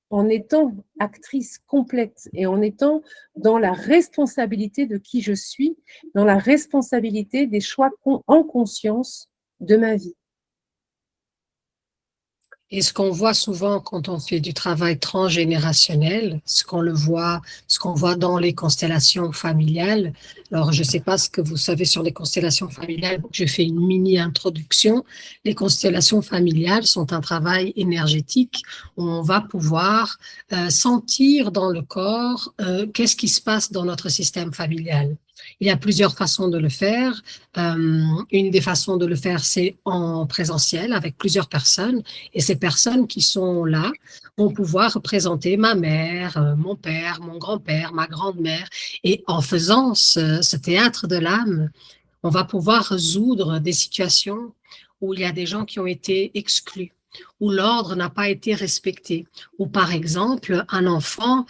en étant actrice complète et en étant dans la responsabilité de qui je suis, dans la responsabilité des choix en conscience de ma vie. Et ce qu'on voit souvent quand on fait du travail transgénérationnel, ce qu'on voit dans les constellations familiales. Alors, je ne sais pas ce que vous savez sur les constellations familiales, je fais une mini introduction. Les constellations familiales sont un travail énergétique où on va pouvoir sentir dans le corps qu'est-ce qui se passe dans notre système familial. Il y a plusieurs façons de le faire. Une des façons de le faire, c'est en présentiel avec plusieurs personnes. Et ces personnes qui sont là vont pouvoir représenter ma mère, mon père, mon grand-père, ma grand-mère. Et en faisant ce théâtre de l'âme, on va pouvoir résoudre des situations où il y a des gens qui ont été exclus, où l'ordre n'a pas été respecté, ou par exemple, un enfant,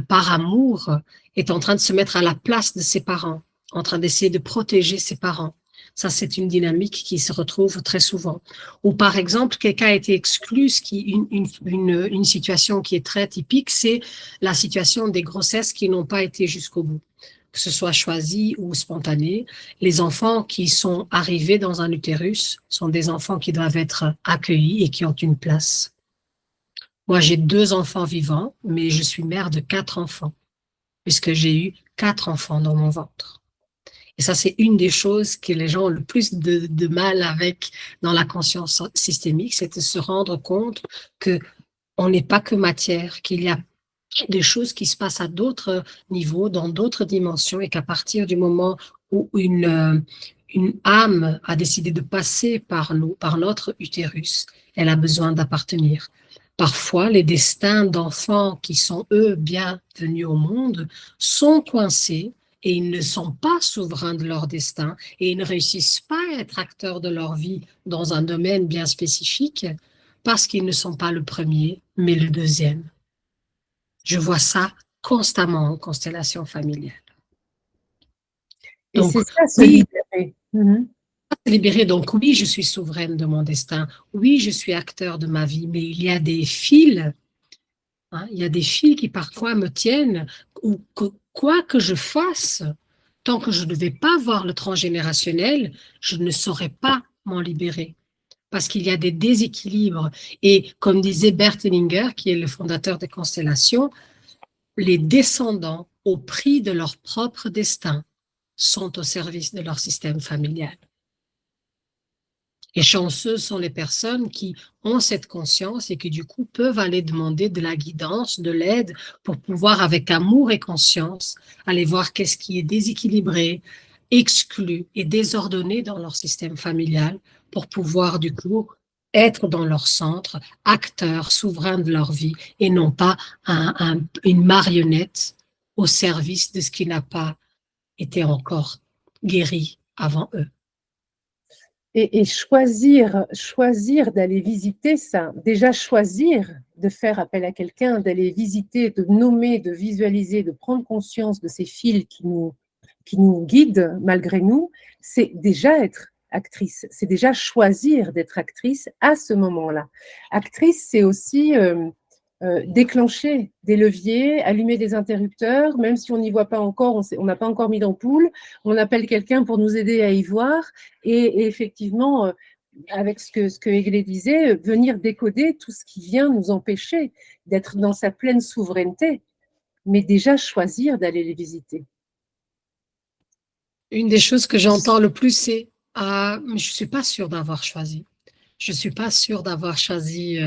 par amour, est en train de se mettre à la place de ses parents, en train d'essayer de protéger ses parents. Ça, c'est une dynamique qui se retrouve très souvent. Ou par exemple, quelqu'un a été exclu, une situation qui est très typique, c'est la situation des grossesses qui n'ont pas été jusqu'au bout, que ce soit choisies ou spontanées. Les enfants qui sont arrivés dans un utérus sont des enfants qui doivent être accueillis et qui ont une place. Moi, j'ai 2 enfants vivants, mais je suis mère de 4 enfants, puisque j'ai eu 4 enfants dans mon ventre. Et ça, c'est une des choses que les gens ont le plus de mal avec dans la conscience systémique, c'est de se rendre compte que on n'est pas que matière, qu'il y a des choses qui se passent à d'autres niveaux, dans d'autres dimensions, et qu'à partir du moment où une âme a décidé de passer par nous, par notre utérus, elle a besoin d'appartenir. Parfois, les destins d'enfants qui sont, eux, bien venus au monde, sont coincés et ils ne sont pas souverains de leur destin et ils ne réussissent pas à être acteurs de leur vie dans un domaine bien spécifique parce qu'ils ne sont pas le premier, mais le deuxième. Je vois ça constamment en constellation familiale. Et Donc, c'est ça, se oui, libérer. Mhm. libérée. Donc, oui, je suis souveraine de mon destin. Oui, je suis acteur de ma vie, mais il y a des fils, hein, il y a des fils qui parfois me tiennent, ou quoi que je fasse, tant que je ne vais pas voir le transgénérationnel, je ne saurais pas m'en libérer. Parce qu'il y a des déséquilibres. Et comme disait Bert Hellinger, qui est le fondateur des constellations, les descendants, au prix de leur propre destin, sont au service de leur système familial. Et chanceuses sont les personnes qui ont cette conscience et qui du coup peuvent aller demander de la guidance, de l'aide pour pouvoir avec amour et conscience aller voir qu'est-ce qui est déséquilibré, exclu et désordonné dans leur système familial pour pouvoir du coup être dans leur centre, acteurs souverains de leur vie et non pas une marionnette au service de ce qui n'a pas été encore guéri avant eux. Et choisir d'aller visiter ça, déjà choisir de faire appel à quelqu'un, d'aller visiter, de nommer, de visualiser, de prendre conscience de ces fils qui nous guident malgré nous, c'est déjà être actrice, c'est déjà choisir d'être actrice à ce moment-là. Actrice, c'est aussi déclencher des leviers, allumer des interrupteurs, même si on n'y voit pas encore, on n'a pas encore mis d'ampoule, on appelle quelqu'un pour nous aider à y voir, et effectivement, avec ce que Aiglé disait, venir décoder tout ce qui vient nous empêcher d'être dans sa pleine souveraineté, mais déjà choisir d'aller les visiter. Une des choses que j'entends le plus, c'est je ne suis pas sûre d'avoir choisi. Je ne suis pas sûre d'avoir choisi,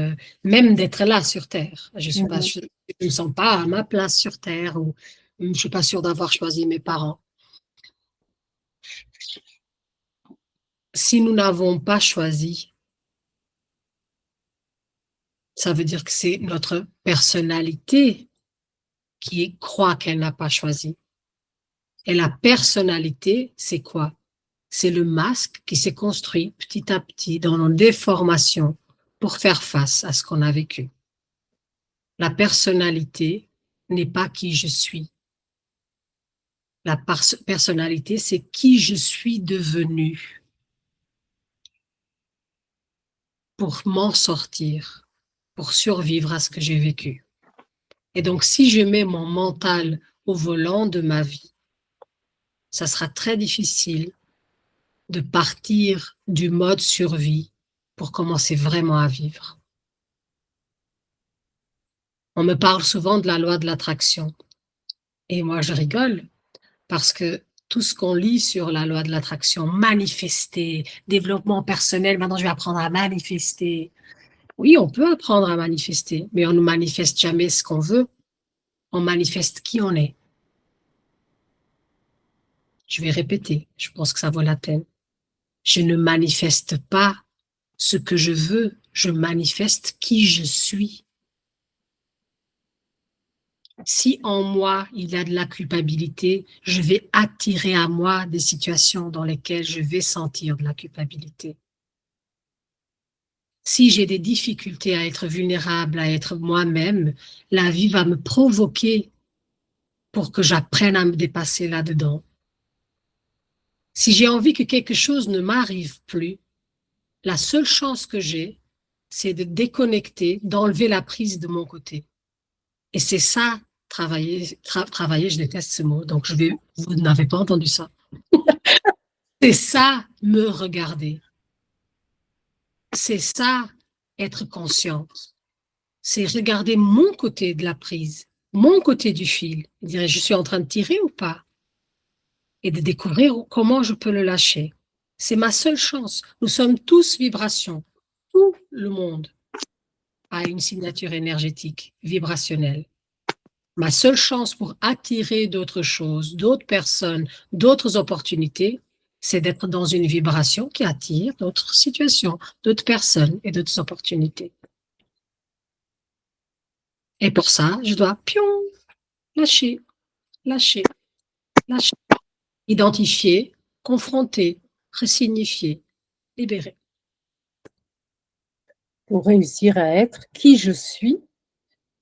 même d'être là sur Terre. Je ne me sens pas à ma place sur Terre ou je ne suis pas sûre d'avoir choisi mes parents. Si nous n'avons pas choisi, ça veut dire que c'est notre personnalité qui croit qu'elle n'a pas choisi. Et la personnalité, c'est quoi? C'est le masque qui s'est construit petit à petit dans nos déformations pour faire face à ce qu'on a vécu. La personnalité n'est pas qui je suis. La personnalité, c'est qui je suis devenu pour m'en sortir, pour survivre à ce que j'ai vécu. Et donc, si je mets mon mental au volant de ma vie, ça sera très difficile de partir du mode survie pour commencer vraiment à vivre. On me parle souvent de la loi de l'attraction. Et moi, je rigole parce que tout ce qu'on lit sur la loi de l'attraction, manifester, développement personnel, maintenant je vais apprendre à manifester. Oui, on peut apprendre à manifester, mais on ne manifeste jamais ce qu'on veut. On manifeste qui on est. Je vais répéter, je pense que ça vaut la peine. Je ne manifeste pas ce que je veux, je manifeste qui je suis. Si en moi, il y a de la culpabilité, je vais attirer à moi des situations dans lesquelles je vais sentir de la culpabilité. Si j'ai des difficultés à être vulnérable, à être moi-même, la vie va me provoquer pour que j'apprenne à me dépasser là-dedans. Si j'ai envie que quelque chose ne m'arrive plus, la seule chance que j'ai, c'est de déconnecter, d'enlever la prise de mon côté. Et c'est ça, travailler, je déteste ce mot, donc vous n'avez pas entendu ça. C'est ça, me regarder. C'est ça, être consciente. C'est regarder mon côté de la prise, mon côté du fil. Dire, je suis en train de tirer ou pas? Et de découvrir comment je peux le lâcher. C'est ma seule chance. Nous sommes tous vibrations. Tout le monde a une signature énergétique, vibrationnelle. Ma seule chance pour attirer d'autres choses, d'autres personnes, d'autres opportunités, c'est d'être dans une vibration qui attire d'autres situations, d'autres personnes et d'autres opportunités. Et pour ça, je dois lâcher, lâcher, lâcher, identifier, confronter, resignifier, libérer. Pour réussir à être qui je suis,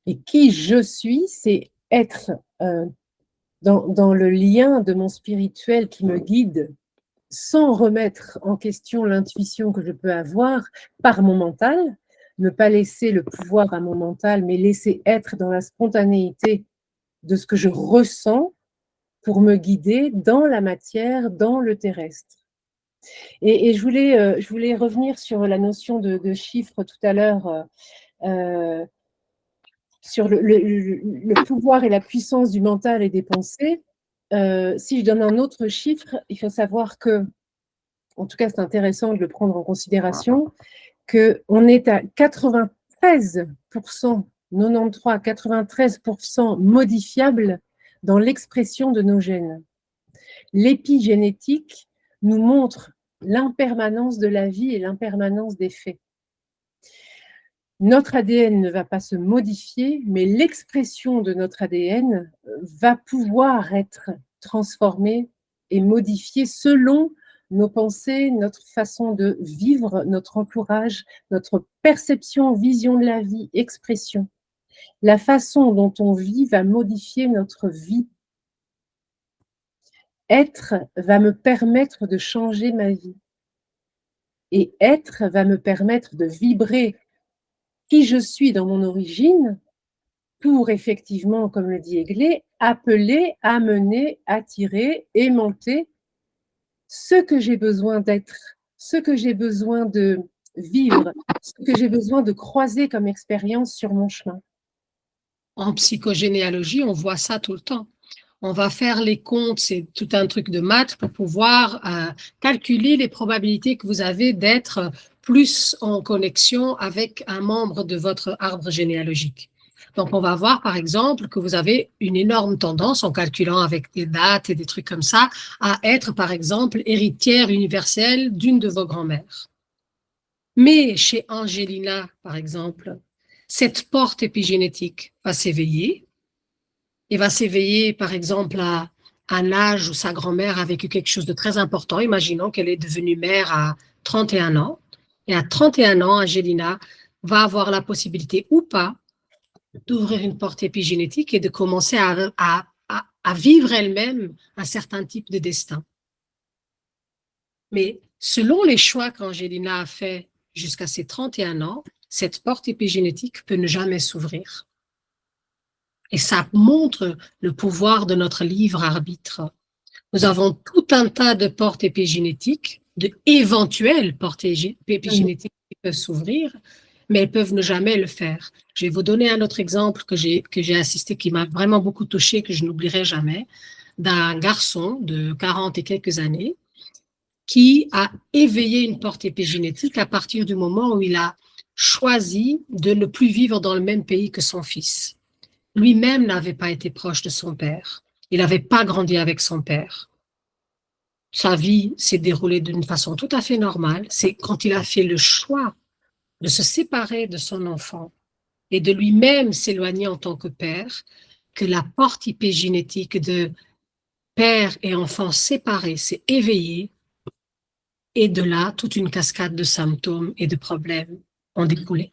et qui je suis, c'est être dans le lien de mon spirituel qui me guide, sans remettre en question l'intuition que je peux avoir par mon mental, ne pas laisser le pouvoir à mon mental, mais laisser être dans la spontanéité de ce que je ressens pour me guider dans la matière, dans le terrestre. Et je voulais revenir sur la notion de chiffre tout à l'heure, sur le pouvoir et la puissance du mental et des pensées. Si je donne un autre chiffre, il faut savoir que, en tout cas c'est intéressant de le prendre en considération, qu'on est à 93%, 93 à 93% modifiable dans l'expression de nos gènes. L'épigénétique nous montre l'impermanence de la vie et l'impermanence des faits. Notre ADN ne va pas se modifier, mais l'expression de notre ADN va pouvoir être transformée et modifiée selon nos pensées, notre façon de vivre, notre entourage, notre perception, vision de la vie, expression. La façon dont on vit va modifier notre vie. Être va me permettre de changer ma vie. Et être va me permettre de vibrer qui je suis dans mon origine pour effectivement, comme le dit Aiglé, appeler, amener, attirer, aimanter ce que j'ai besoin d'être, ce que j'ai besoin de vivre, ce que j'ai besoin de croiser comme expérience sur mon chemin. En psychogénéalogie, on voit ça tout le temps. On va faire les comptes, c'est tout un truc de maths pour pouvoir calculer les probabilités que vous avez d'être plus en connexion avec un membre de votre arbre généalogique. Donc, on va voir, par exemple, que vous avez une énorme tendance, en calculant avec des dates et des trucs comme ça, à être, par exemple, héritière universelle d'une de vos grand-mères. Mais chez Angelina, par exemple, cette porte épigénétique va s'éveiller. Il va s'éveiller, par exemple, à un âge où sa grand-mère a vécu quelque chose de très important. Imaginons qu'elle est devenue mère à 31 ans. Et à 31 ans, Angelina va avoir la possibilité ou pas d'ouvrir une porte épigénétique et de commencer à vivre elle-même un certain type de destin. Mais selon les choix qu'Angelina a fait jusqu'à ses 31 ans, cette porte épigénétique peut ne jamais s'ouvrir. Et ça montre le pouvoir de notre libre arbitre. Nous avons tout un tas de portes épigénétiques, d'éventuelles portes épigénétiques qui peuvent s'ouvrir, mais elles peuvent ne jamais le faire. Je vais vous donner un autre exemple que j'ai assisté, qui m'a vraiment beaucoup touché, que je n'oublierai jamais, d'un garçon de 40 et quelques années qui a éveillé une porte épigénétique à partir du moment où il a choisi de ne plus vivre dans le même pays que son fils. Lui-même n'avait pas été proche de son père. Il n'avait pas grandi avec son père. Sa vie s'est déroulée d'une façon tout à fait normale. C'est quand il a fait le choix de se séparer de son enfant et de lui-même s'éloigner en tant que père que la porte épigénétique de père et enfant séparés s'est éveillée, et de là, toute une cascade de symptômes et de problèmes ont découlé.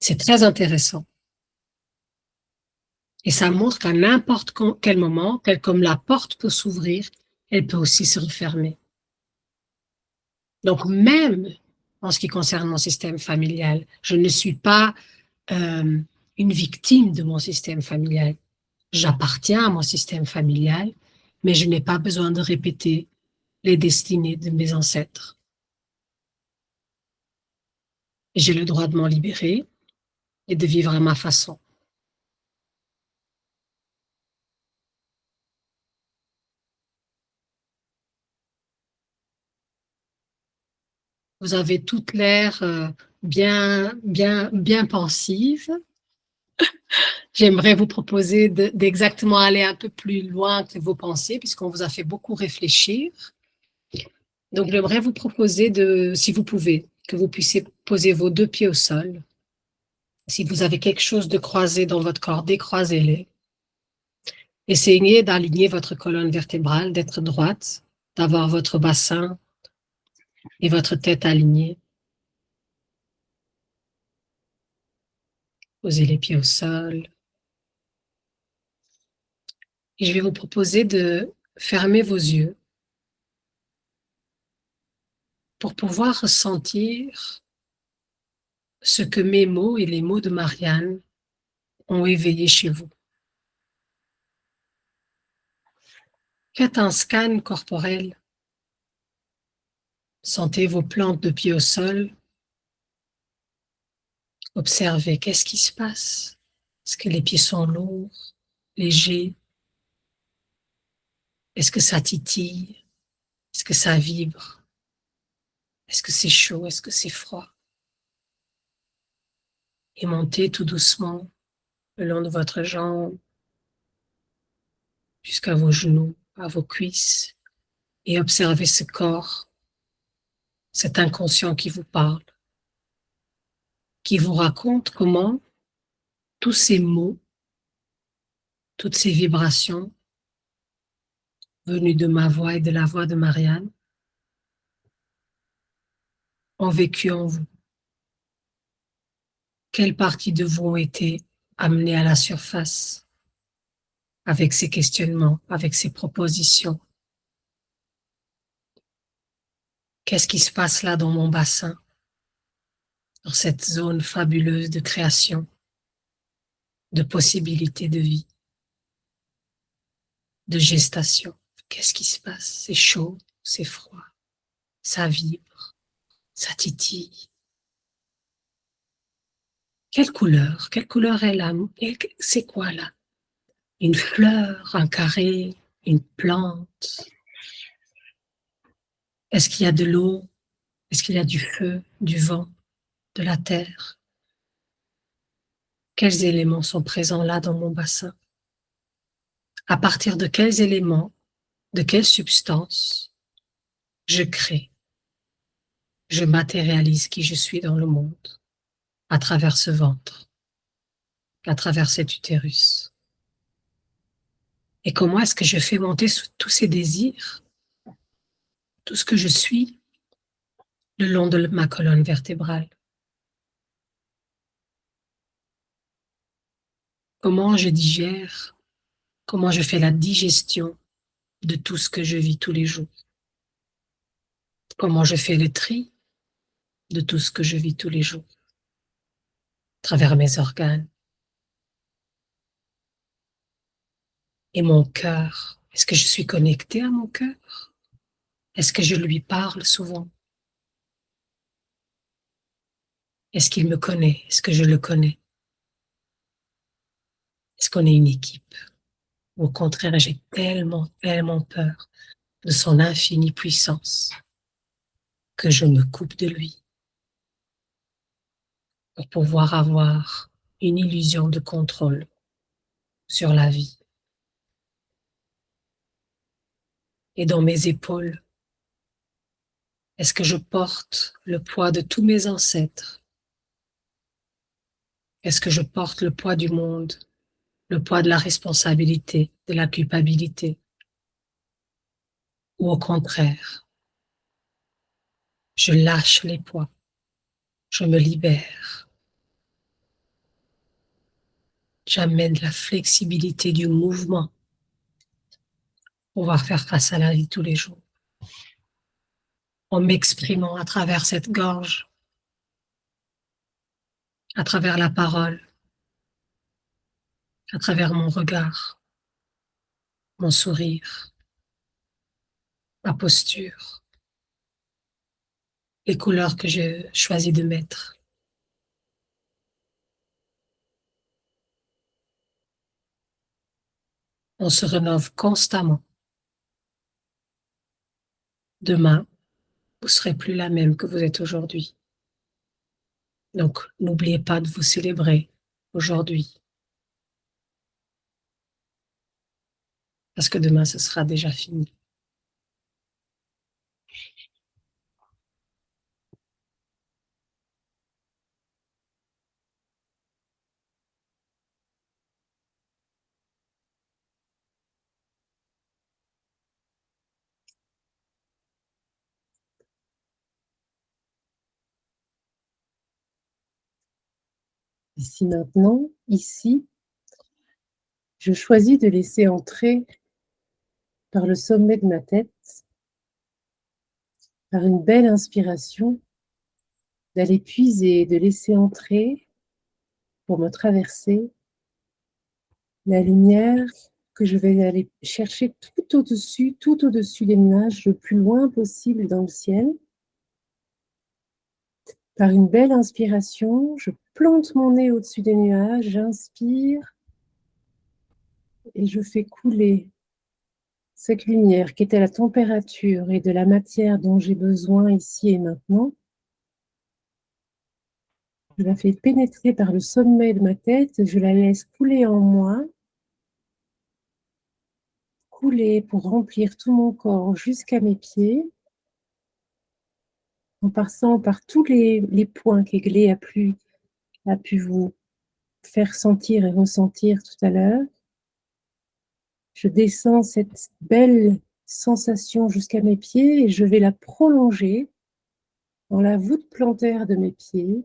C'est très intéressant. Et ça montre qu'à n'importe quel moment, tel comme la porte peut s'ouvrir, elle peut aussi se refermer. Donc, même en ce qui concerne mon système familial, je ne suis pas une victime de mon système familial. J'appartiens à mon système familial, mais je n'ai pas besoin de répéter les destinées de mes ancêtres. J'ai le droit de m'en libérer et de vivre à ma façon. Vous avez toute l'air bien pensive. J'aimerais vous proposer d'exactement aller un peu plus loin que vos pensées, puisqu'on vous a fait beaucoup réfléchir. Donc, j'aimerais vous proposer si vous pouvez, que vous puissiez poser vos 2 pieds au sol. Si vous avez quelque chose de croisé dans votre corps, décroisez-les. Essayez d'aligner votre colonne vertébrale, d'être droite, d'avoir votre bassin et votre tête alignée. Posez les pieds au sol. Et je vais vous proposer de fermer vos yeux pour pouvoir ressentir ce que mes mots et les mots de Marianne ont éveillé chez vous. Faites un scan corporel. Sentez vos plantes de pied au sol. Observez qu'est-ce qui se passe. Est-ce que les pieds sont lourds, légers? Est-ce que ça titille? Est-ce que ça vibre? Est-ce que c'est chaud? Est-ce que c'est froid? Et montez tout doucement le long de votre jambe jusqu'à vos genoux, à vos cuisses, et observez ce corps, cet inconscient qui vous parle, qui vous raconte comment tous ces mots, toutes ces vibrations venues de ma voix et de la voix de Marianne ont vécu en vous. Quelles parties de vous ont été amenées à la surface avec ces questionnements, avec ces propositions? Qu'est-ce qui se passe là dans mon bassin, dans cette zone fabuleuse de création, de possibilités de vie, de gestation? Qu'est-ce qui se passe? C'est chaud, c'est froid, ça vibre, ça titille. Quelle couleur? Quelle couleur est là? C'est quoi là? Une fleur, un carré, une plante? Est-ce qu'il y a de l'eau? Est-ce qu'il y a du feu, du vent, de la terre? Quels éléments sont présents là dans mon bassin? À partir de quels éléments, de quelles substances je crée, je matérialise qui je suis dans le monde à travers ce ventre, à travers cet utérus? Et comment est-ce que je fais monter tous ces désirs, tout ce que je suis, le long de ma colonne vertébrale? Comment je digère, comment je fais la digestion de tout ce que je vis tous les jours? Comment je fais le tri de tout ce que je vis tous les jours, à travers mes organes? Et mon cœur, est-ce que je suis connectée à mon cœur? Est-ce que je lui parle souvent? Est-ce qu'il me connaît? Est-ce que je le connais? Est-ce qu'on est une équipe? Ou au contraire, j'ai tellement peur de son infinie puissance que je me coupe de lui pour pouvoir avoir une illusion de contrôle sur la vie. Et dans mes épaules, est-ce que je porte le poids de tous mes ancêtres? Est-ce que je porte le poids du monde, le poids de la responsabilité, de la culpabilité? Ou au contraire, je lâche les poids, je me libère j'amène la flexibilité du mouvement pour pouvoir faire face à la vie tous les jours, en m'exprimant à travers cette gorge, à travers la parole, à travers mon regard, mon sourire, ma posture, les couleurs que je choisis de mettre. On se rénove constamment. Demain, vous serez plus la même que vous êtes aujourd'hui. Donc, n'oubliez pas de vous célébrer aujourd'hui. Parce que demain, ce sera déjà fini. Ici maintenant, ici, je choisis de laisser entrer par le sommet de ma tête, par une belle inspiration, d'aller puiser, de laisser entrer pour me traverser la lumière que je vais aller chercher tout au-dessus des nuages, le plus loin possible dans le ciel. Par une belle inspiration, je plante mon nez au-dessus des nuages, j'inspire et je fais couler cette lumière qui est à la température et de la matière dont j'ai besoin ici et maintenant. Je la fais pénétrer par le sommet de ma tête, je la laisse couler en moi, couler pour remplir tout mon corps jusqu'à mes pieds, en passant par tous les points qu'Aiglé a pu vous faire sentir et ressentir tout à l'heure. Je descends cette belle sensation jusqu'à mes pieds et je vais la prolonger dans la voûte plantaire de mes pieds,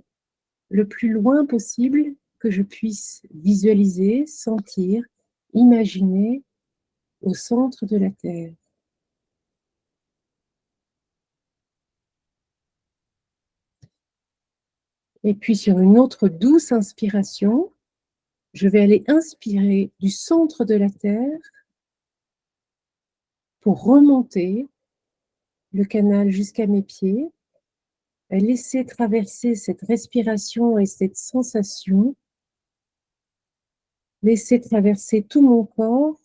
le plus loin possible que je puisse visualiser, sentir, imaginer au centre de la Terre. Et puis sur une autre douce inspiration, je vais aller inspirer du centre de la Terre pour remonter le canal jusqu'à mes pieds, et laisser traverser cette respiration et cette sensation, laisser traverser tout mon corps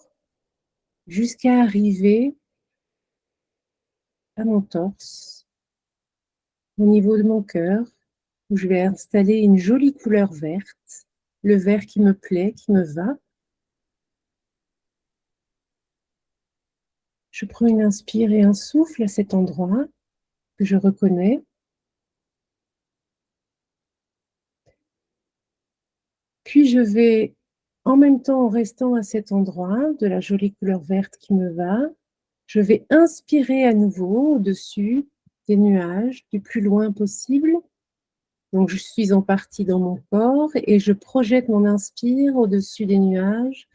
jusqu'à arriver à mon torse, au niveau de mon cœur, où je vais installer une jolie couleur verte, le vert qui me plaît, qui me va. Je prends une inspire et un souffle à cet endroit que je reconnais. Puis je vais, en même temps, en restant à cet endroit de la jolie couleur verte qui me va, je vais inspirer à nouveau au-dessus des nuages, du plus loin possible. Donc, je suis en partie dans mon corps et je projette mon inspire au-dessus des nuages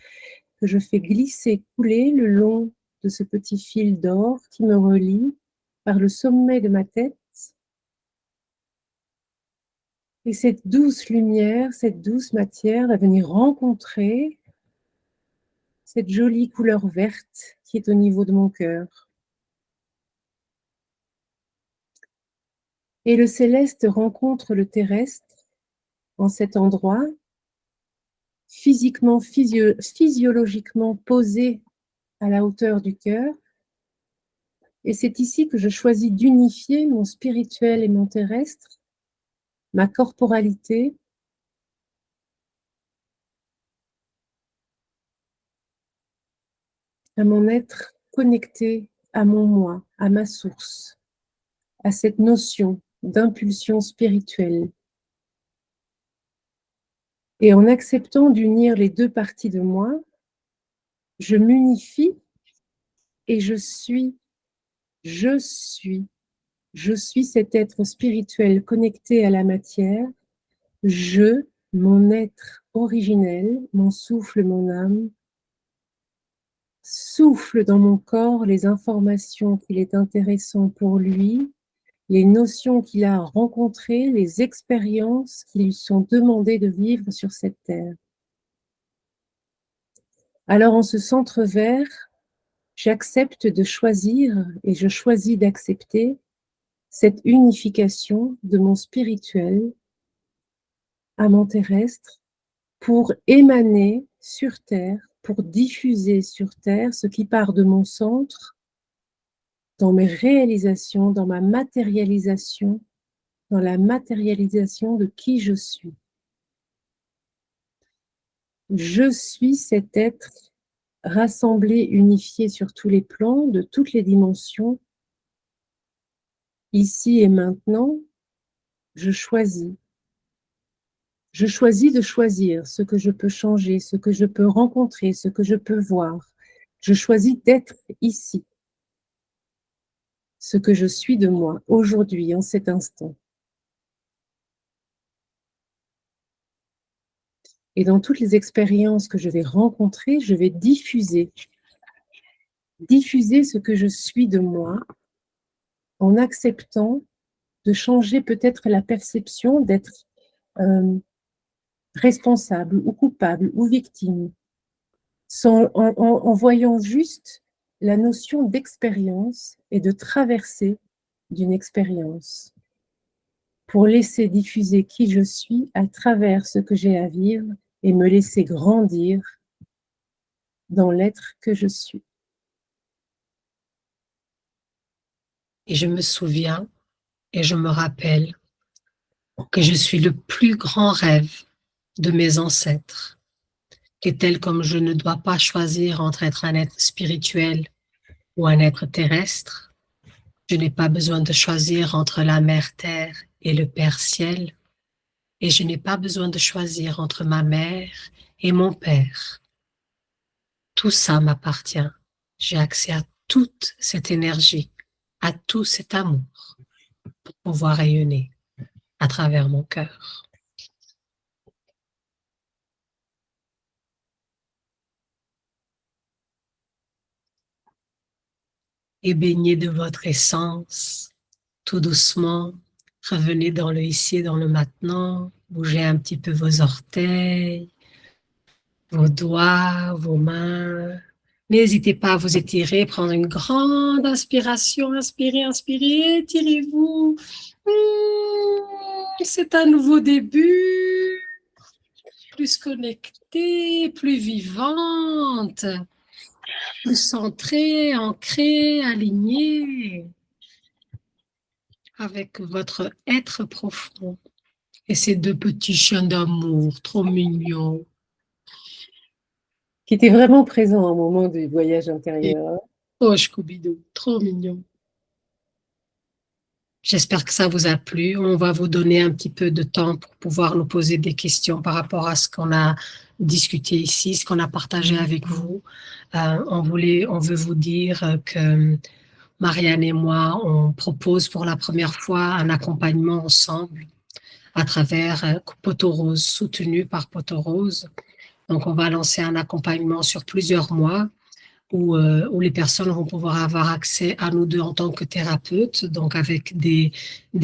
que je fais glisser, couler le long de ce petit fil d'or qui me relie par le sommet de ma tête. Et cette douce lumière, cette douce matière va venir rencontrer cette jolie couleur verte qui est au niveau de mon cœur. Et le céleste rencontre le terrestre en cet endroit, physiquement, physiologiquement posé à la hauteur du cœur. Et c'est ici que je choisis d'unifier mon spirituel et mon terrestre, ma corporalité, à mon être connecté à mon moi, à ma source, à cette notion d'impulsion spirituelle. Et en acceptant d'unir les deux parties de moi, je m'unifie et je suis cet être spirituel connecté à la matière. Je mon être originel, mon souffle, mon âme, souffle dans mon corps les informations qu'il est intéressant pour lui, les notions qu'il a rencontrées, les expériences qui lui sont demandées de vivre sur cette terre. Alors en ce centre vert, j'accepte de choisir et je choisis d'accepter cette unification de mon spirituel à mon terrestre pour émaner sur Terre, pour diffuser sur Terre ce qui part de mon centre dans mes réalisations, dans ma matérialisation, dans la matérialisation de qui je suis. Je suis cet être rassemblé, unifié sur tous les plans, de toutes les dimensions. Ici et maintenant, je choisis. Je choisis de choisir ce que je peux changer, ce que je peux rencontrer, ce que je peux voir. Je choisis d'être ici, ce que je suis de moi, aujourd'hui, en cet instant. Et dans toutes les expériences que je vais rencontrer, je vais diffuser ce que je suis de moi, en acceptant de changer peut-être la perception d'être responsable ou coupable ou victime, en voyant juste la notion d'expérience et de traversée d'une expérience pour laisser diffuser qui je suis à travers ce que j'ai à vivre et me laisser grandir dans l'être que je suis. Et je me souviens et je me rappelle que je suis le plus grand rêve de mes ancêtres, que tel comme je ne dois pas choisir entre être un être spirituel ou un être terrestre, je n'ai pas besoin de choisir entre la mère terre et le père ciel, et je n'ai pas besoin de choisir entre ma mère et mon père. Tout ça m'appartient. J'ai accès à toute cette énergie, à tout cet amour pour pouvoir rayonner à travers mon cœur. Et baignez de votre essence, tout doucement, revenez dans le ici et dans le maintenant, bougez un petit peu vos orteils, vos doigts, vos mains. N'hésitez pas à vous étirer, prendre une grande inspiration, inspirez, inspirez, étirez-vous. C'est un nouveau début, plus connectée, plus vivante, plus centrée, ancrée, alignée avec votre être profond. Et ces deux petits chiens d'amour, trop mignons. Qui était vraiment présent au moment du voyage intérieur. Oh, Scooby-Doo, trop mignon. J'espère que ça vous a plu. On va vous donner un petit peu de temps pour pouvoir nous poser des questions par rapport à ce qu'on a discuté ici, ce qu'on a partagé avec vous. On veut vous dire que Marianne et moi, on propose pour la première fois un accompagnement ensemble à travers Poteau Rose, soutenu par Poteau Rose. Donc, on va lancer un accompagnement sur plusieurs mois où les personnes vont pouvoir avoir accès à nous deux en tant que thérapeutes, donc avec des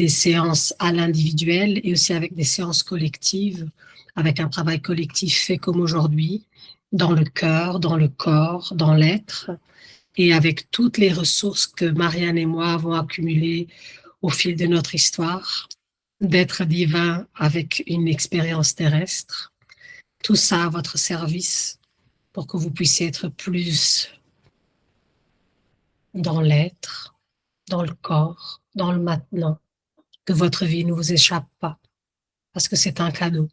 séances à l'individuel et aussi avec des séances collectives, avec un travail collectif fait comme aujourd'hui, dans le cœur, dans le corps, dans l'être, et avec toutes les ressources que Marianne et moi avons accumulées au fil de notre histoire, d'être divin avec une expérience terrestre. Tout ça à votre service pour que vous puissiez être plus dans l'être, dans le corps, dans le maintenant, que votre vie ne vous échappe pas, parce que c'est un cadeau.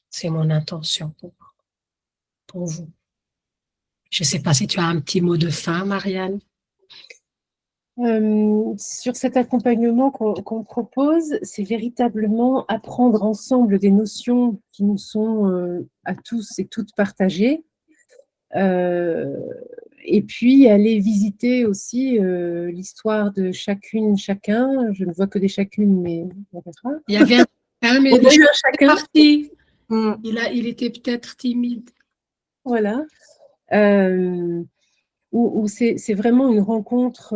C'est mon intention pour vous. Je ne sais pas si tu as un petit mot de fin, Marianne. Sur cet accompagnement qu'on propose, c'est véritablement apprendre ensemble des notions qui nous sont à tous et toutes partagées et puis aller visiter aussi l'histoire de chacune, chacun. Je ne vois que des chacunes, mais on verra. Il y avait mais On a eu un chacun. parti. Il était peut-être timide. Voilà. Où c'est vraiment une rencontre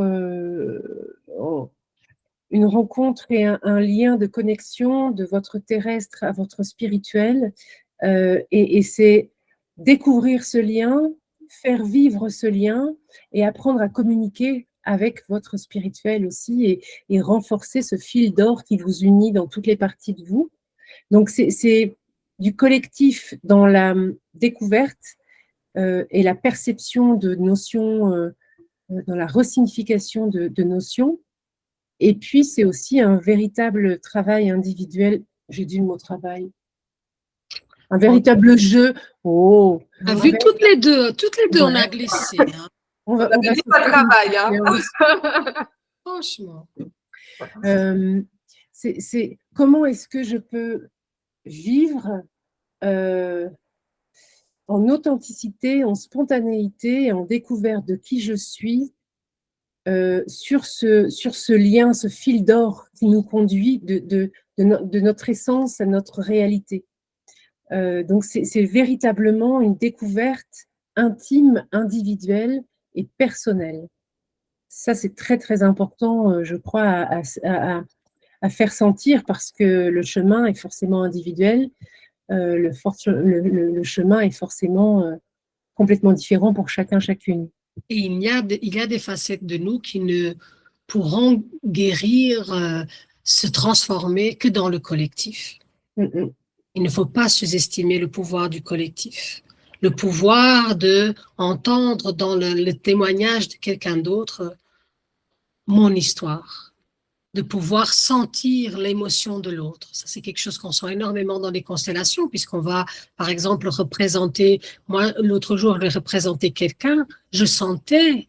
et un lien de connexion de votre terrestre à votre spirituel. Et c'est découvrir ce lien, faire vivre ce lien et apprendre à communiquer avec votre spirituel aussi et renforcer ce fil d'or qui vous unit dans toutes les parties de vous. Donc, c'est du collectif dans la découverte et la perception de notions, dans la resignification de notions. Et puis, c'est aussi un véritable travail individuel. J'ai dit le mot travail. Un véritable jeu. Oh. Vu toutes les deux, on a glissé. Hein. On va pas le travail. Hein. Franchement. C'est comment est-ce que je peux vivre en authenticité, en spontanéité, en découverte de qui je suis, sur ce lien, ce fil d'or qui nous conduit de notre essence à notre réalité. Donc, c'est véritablement une découverte intime, individuelle et personnelle. Ça, c'est très, très important, je crois, à faire sentir parce que le chemin est forcément individuel. Le chemin est forcément complètement différent pour chacun, chacune. Et il y a des facettes de nous qui ne pourront guérir, se transformer que dans le collectif. Il ne faut pas sous-estimer le pouvoir du collectif. Le pouvoir de entendre dans le témoignage de quelqu'un d'autre mon histoire, de pouvoir sentir l'émotion de l'autre. Ça, c'est quelque chose qu'on sent énormément dans les constellations, puisqu'on va, par exemple, représenter, moi, l'autre jour, j'ai représenté quelqu'un, je sentais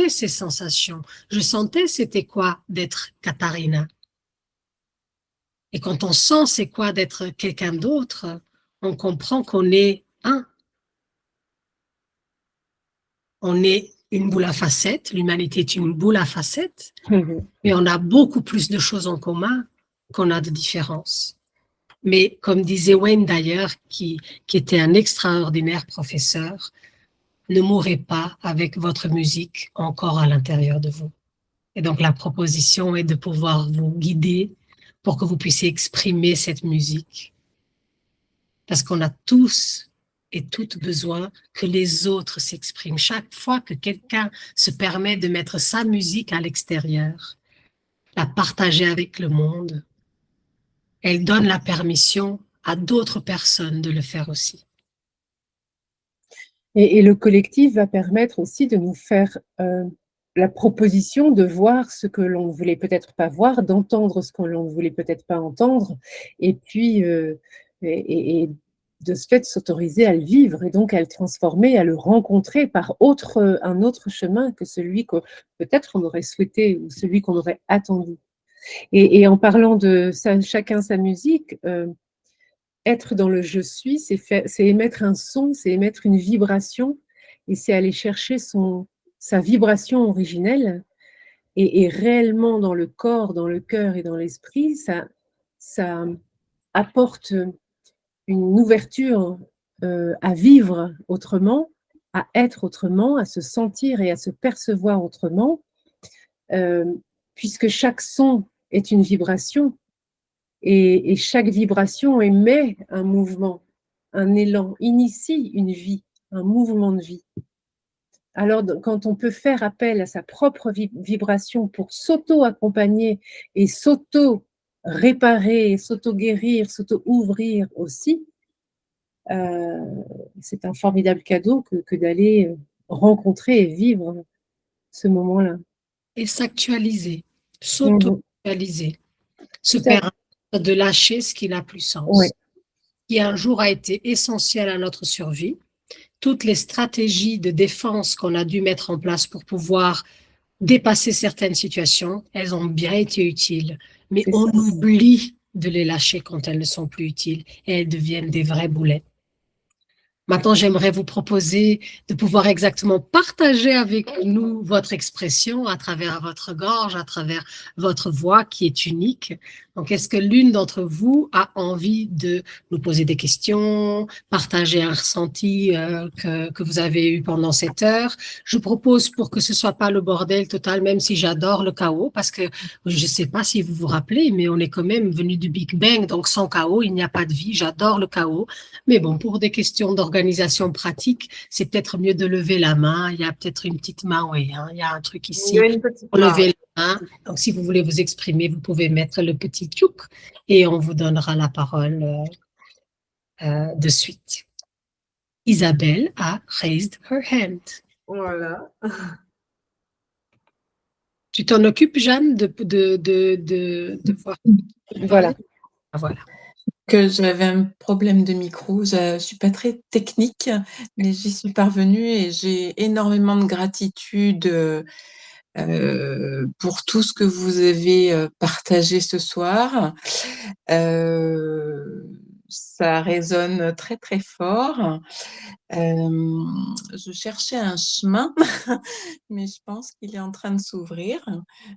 ces sensations, je sentais c'était quoi d'être Katharina. Et quand on sent c'est quoi d'être quelqu'un d'autre, on comprend qu'on est un. On est une boule à facettes, l'humanité est une boule à facettes, mais on a beaucoup plus de choses en commun qu'on a de différences. Mais comme disait Wayne d'ailleurs, qui était un extraordinaire professeur, ne mourrez pas avec votre musique encore à l'intérieur de vous. Et donc la proposition est de pouvoir vous guider pour que vous puissiez exprimer cette musique. Parce qu'on a tous et toutes besoin que les autres s'expriment. Chaque fois que quelqu'un se permet de mettre sa musique à l'extérieur, la partager avec le monde, elle donne la permission à d'autres personnes de le faire aussi. Et le collectif va permettre aussi de nous faire la proposition de voir ce que l'on ne voulait peut-être pas voir, d'entendre ce que l'on ne voulait peut-être pas entendre, et puis et de ce fait s'autoriser à le vivre et donc à le transformer, à le rencontrer par un autre chemin que celui que peut-être on aurait souhaité ou celui qu'on aurait attendu. Et en parlant de chacun sa musique, être dans le je suis, c'est émettre un son, c'est émettre une vibration et c'est aller chercher sa vibration originelle et réellement dans le corps, dans le cœur et dans l'esprit, ça apporte une ouverture à vivre autrement, à être autrement, à se sentir et à se percevoir autrement, puisque chaque son est une vibration et chaque vibration émet un mouvement, un élan, initie une vie, un mouvement de vie. Alors, quand on peut faire appel à sa propre vibration pour s'auto-accompagner et s'auto-réparer, s'auto-guérir, s'auto-ouvrir aussi, c'est un formidable cadeau que d'aller rencontrer et vivre ce moment-là. Et s'actualiser, s'auto-actualiser, se permettre de lâcher ce qui n'a plus sens, oui. Qui un jour a été essentiel à notre survie. Toutes les stratégies de défense qu'on a dû mettre en place pour pouvoir dépasser certaines situations, elles ont bien été utiles, mais on oublie de les lâcher quand elles ne sont plus utiles et elles deviennent des vraies boulettes. Maintenant, j'aimerais vous proposer de pouvoir exactement partager avec nous votre expression à travers votre gorge, à travers votre voix qui est unique. Donc, est-ce que l'une d'entre vous a envie de nous poser des questions, partager un ressenti que vous avez eu pendant cette heure? Je propose pour que ce soit pas le bordel total, même si j'adore le chaos, parce que je ne sais pas si vous vous rappelez, mais on est quand même venu du Big Bang, donc sans chaos, il n'y a pas de vie. J'adore le chaos. Mais bon, pour des questions d'organisation pratique, c'est peut-être mieux de lever la main. Il y a peut-être une petite main, oui, hein. Il y a un truc Il y ici a une petite pour main. lever la main. Donc, si vous voulez vous exprimer, vous pouvez mettre le petit tchouk et on vous donnera la parole de suite. Isabelle a raised her hand. Voilà. Tu t'en occupes, Jeanne, de voir Voilà. Ah, voilà. Que j'avais un problème de micro. Je suis pas très technique, mais j'y suis parvenue et j'ai énormément de gratitude pour tout ce que vous avez partagé ce soir. Ça résonne très très fort. Je cherchais un chemin, mais je pense qu'il est en train de s'ouvrir.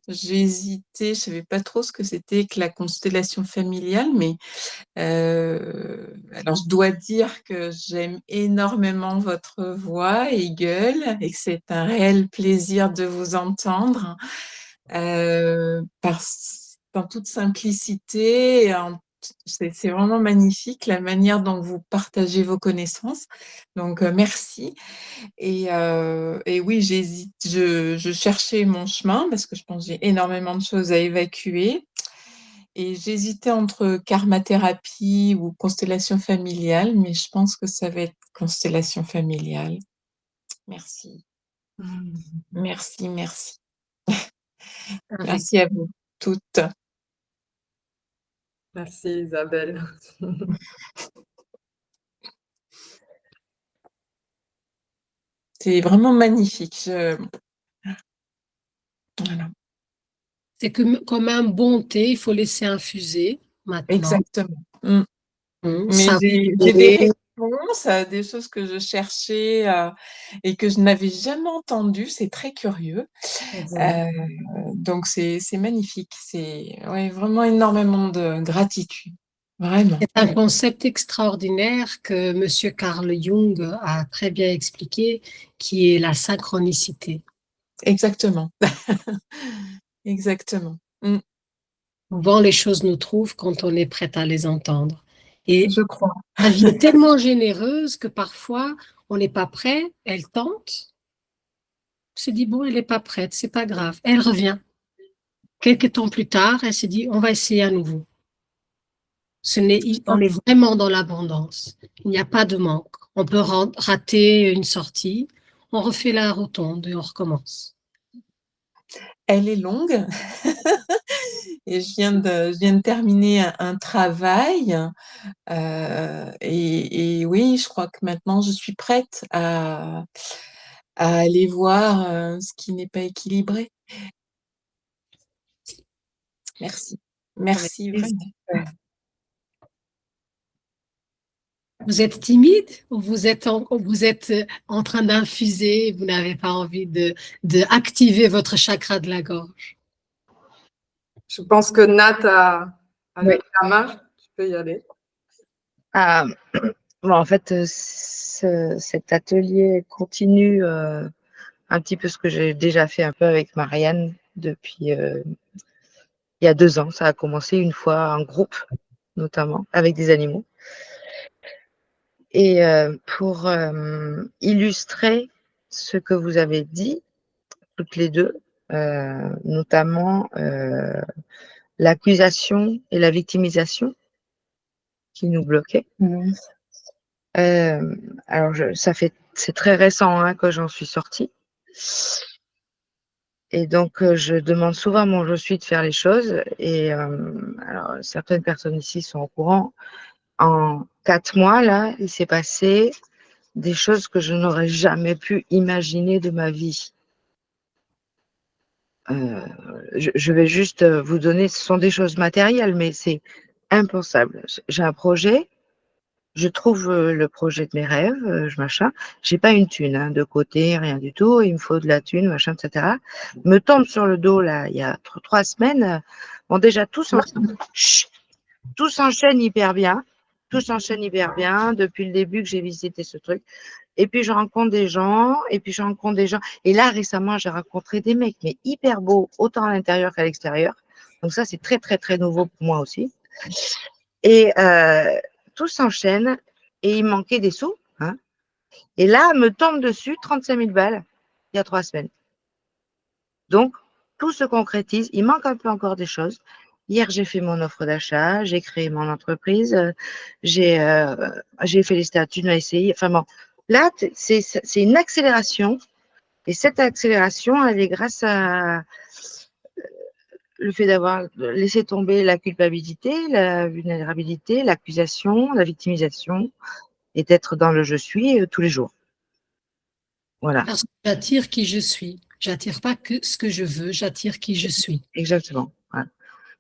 J'ai hésité, je savais pas trop ce que c'était que la constellation familiale, mais alors je dois dire que j'aime énormément votre voix, Eagle, et que c'est un réel plaisir de vous entendre, dans toute simplicité, c'est vraiment magnifique la manière dont vous partagez vos connaissances. Donc merci. Et oui, je cherchais mon chemin parce que je pense que j'ai énormément de choses à évacuer. Et j'hésitais entre karma-thérapie ou constellation familiale, mais je pense que ça va être constellation familiale. Merci. Merci, merci. Merci à vous toutes. Merci Isabelle. C'est vraiment magnifique. Voilà. C'est comme un bon thé, il faut laisser infuser maintenant. Exactement. Mm. Mais Ça j'ai des réponses à des choses que je cherchais et que je n'avais jamais entendues. C'est très curieux. Donc, c'est magnifique. C'est vraiment énormément de gratitude. Vraiment. C'est un concept extraordinaire que Monsieur Carl Jung a très bien expliqué, qui est la synchronicité. Exactement. Exactement. Mm. Souvent, les choses nous trouvent quand on est prête à les entendre. Et Je crois. la vie est tellement généreuse que parfois, on n'est pas prêt, elle tente, on se dit, bon, elle n'est pas prête, c'est pas grave. Elle revient. Quelques temps plus tard, elle se dit, on va essayer à nouveau. On est vraiment dans l'abondance. Il n'y a pas de manque. On peut rater une sortie, on refait la rotonde et on recommence. Elle est longue et je viens de terminer un travail et oui, je crois que maintenant je suis prête à aller voir ce qui n'est pas équilibré. Merci. Merci vraiment. Vous êtes timide ou vous êtes en train d'infuser, vous n'avez pas envie de activer votre chakra de la gorge? Je pense que Nat a Oui. levé la main. Tu peux y aller. Bon, en fait, cet atelier continue un petit peu ce que j'ai déjà fait un peu avec Marianne depuis il y a 2 ans. Ça a commencé une fois en groupe, notamment, avec des animaux. Et pour illustrer ce que vous avez dit, toutes les deux, notamment l'accusation et la victimisation qui nous bloquaient. Mhm. Alors, c'est très récent hein, que j'en suis sortie. Et donc, je demande souvent à mon je suis de faire les choses. Et alors, certaines personnes ici sont au courant. En 4 mois, là, il s'est passé des choses que je n'aurais jamais pu imaginer de ma vie. Je vais juste vous donner, ce sont des choses matérielles, mais c'est impensable. J'ai un projet, je trouve le projet de mes rêves, machin. J'ai pas une thune hein, de côté, rien du tout. Il me faut de la thune, machin, etc. Me tombe sur le dos là, il y a 3 semaines. Bon, déjà tout s'enchaîne hyper bien. Tout s'enchaîne hyper bien depuis le début que j'ai visité ce truc. Et puis je rencontre des gens, et puis je rencontre des gens. Et là récemment, j'ai rencontré des mecs, mais hyper beaux, autant à l'intérieur qu'à l'extérieur. Donc ça, c'est très très très nouveau pour moi aussi. Et tout s'enchaîne et il manquait des sous. Hein. Et là, me tombe dessus 35 000 balles il y a 3 semaines. Donc, tout se concrétise. Il manque un peu encore des choses. Hier, j'ai fait mon offre d'achat, j'ai créé mon entreprise, j'ai fait les statuts de ma SCI. Enfin bon, là, c'est une accélération. Et cette accélération, elle est grâce à le fait d'avoir laissé tomber la culpabilité, la vulnérabilité, l'accusation, la victimisation, et d'être dans le je suis tous les jours. Voilà. Parce que j'attire qui je suis. J'attire pas que ce que je veux, j'attire qui je suis. Exactement. Voilà.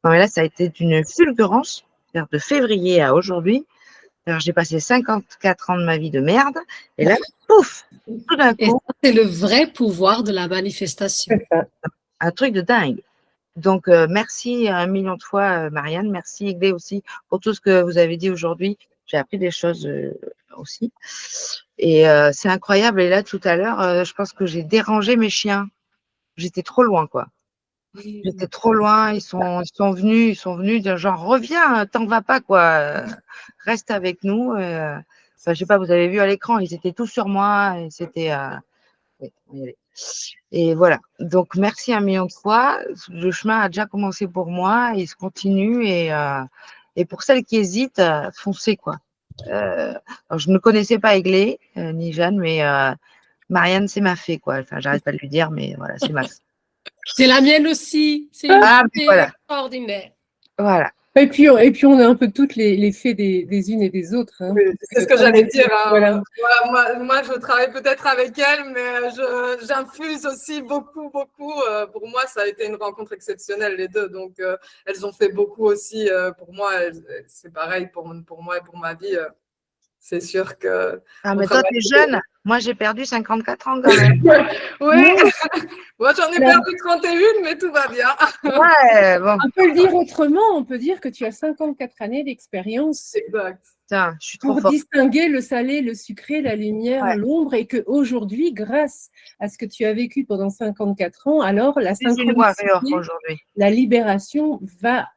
Non, mais là, ça a été d'une fulgurance, c'est-à-dire de février à aujourd'hui. Alors, j'ai passé 54 ans de ma vie de merde, et là, pouf, tout d'un Et coup, ça, c'est le vrai pouvoir de la manifestation. un truc de dingue. Donc, merci un million de fois, Marianne. Merci, Eglé, aussi, pour tout ce que vous avez dit aujourd'hui. J'ai appris des choses aussi. Et c'est incroyable. Et là, tout à l'heure, je pense que j'ai dérangé mes chiens. J'étais trop loin, quoi. J'étais trop loin. Ils sont venus dire genre, reviens, t'en vas pas, quoi. Reste avec nous. Enfin, je sais pas, vous avez vu à l'écran, ils étaient tous sur moi. Et c'était. Oui, on va y aller. Et voilà. Donc, merci un million de fois. Le chemin a déjà commencé pour moi. Il se continue. Et pour celles qui hésitent, foncez, quoi. Alors, je ne connaissais pas Aiglé, ni Jeanne, mais Marianne, c'est ma fée, quoi. Enfin, j'arrête pas de lui dire, mais voilà, c'est ma fée. C'est la mienne aussi. C'est une Ah, mais fée voilà. extraordinaire. Voilà. Et puis on est un peu toutes les fées des unes et des autres. Hein. Oui, c'est ce que j'allais dire. Hein. Voilà. Moi, je travaille peut-être avec elle, mais j'infuse aussi beaucoup, beaucoup. Pour moi, ça a été une rencontre exceptionnelle, les deux. Donc, elles ont fait beaucoup aussi. Pour moi, c'est pareil pour moi et pour ma vie. C'est sûr que. Ah, mais toi, tu es jeune. Moi, j'ai perdu 54 ans quand même. Oui, moi, j'en ai perdu 31, mais tout va bien. Ouais, bon. On peut le dire autrement, on peut dire que tu as 54 années d'expérience Exact. Putain, je suis trop pour forte. distinguer le salé, le sucré, la lumière, Ouais. l'ombre, et qu'aujourd'hui, grâce à ce que tu as vécu pendant 54 ans, alors la Je suis une warrior synchronicité, aujourd'hui. la libération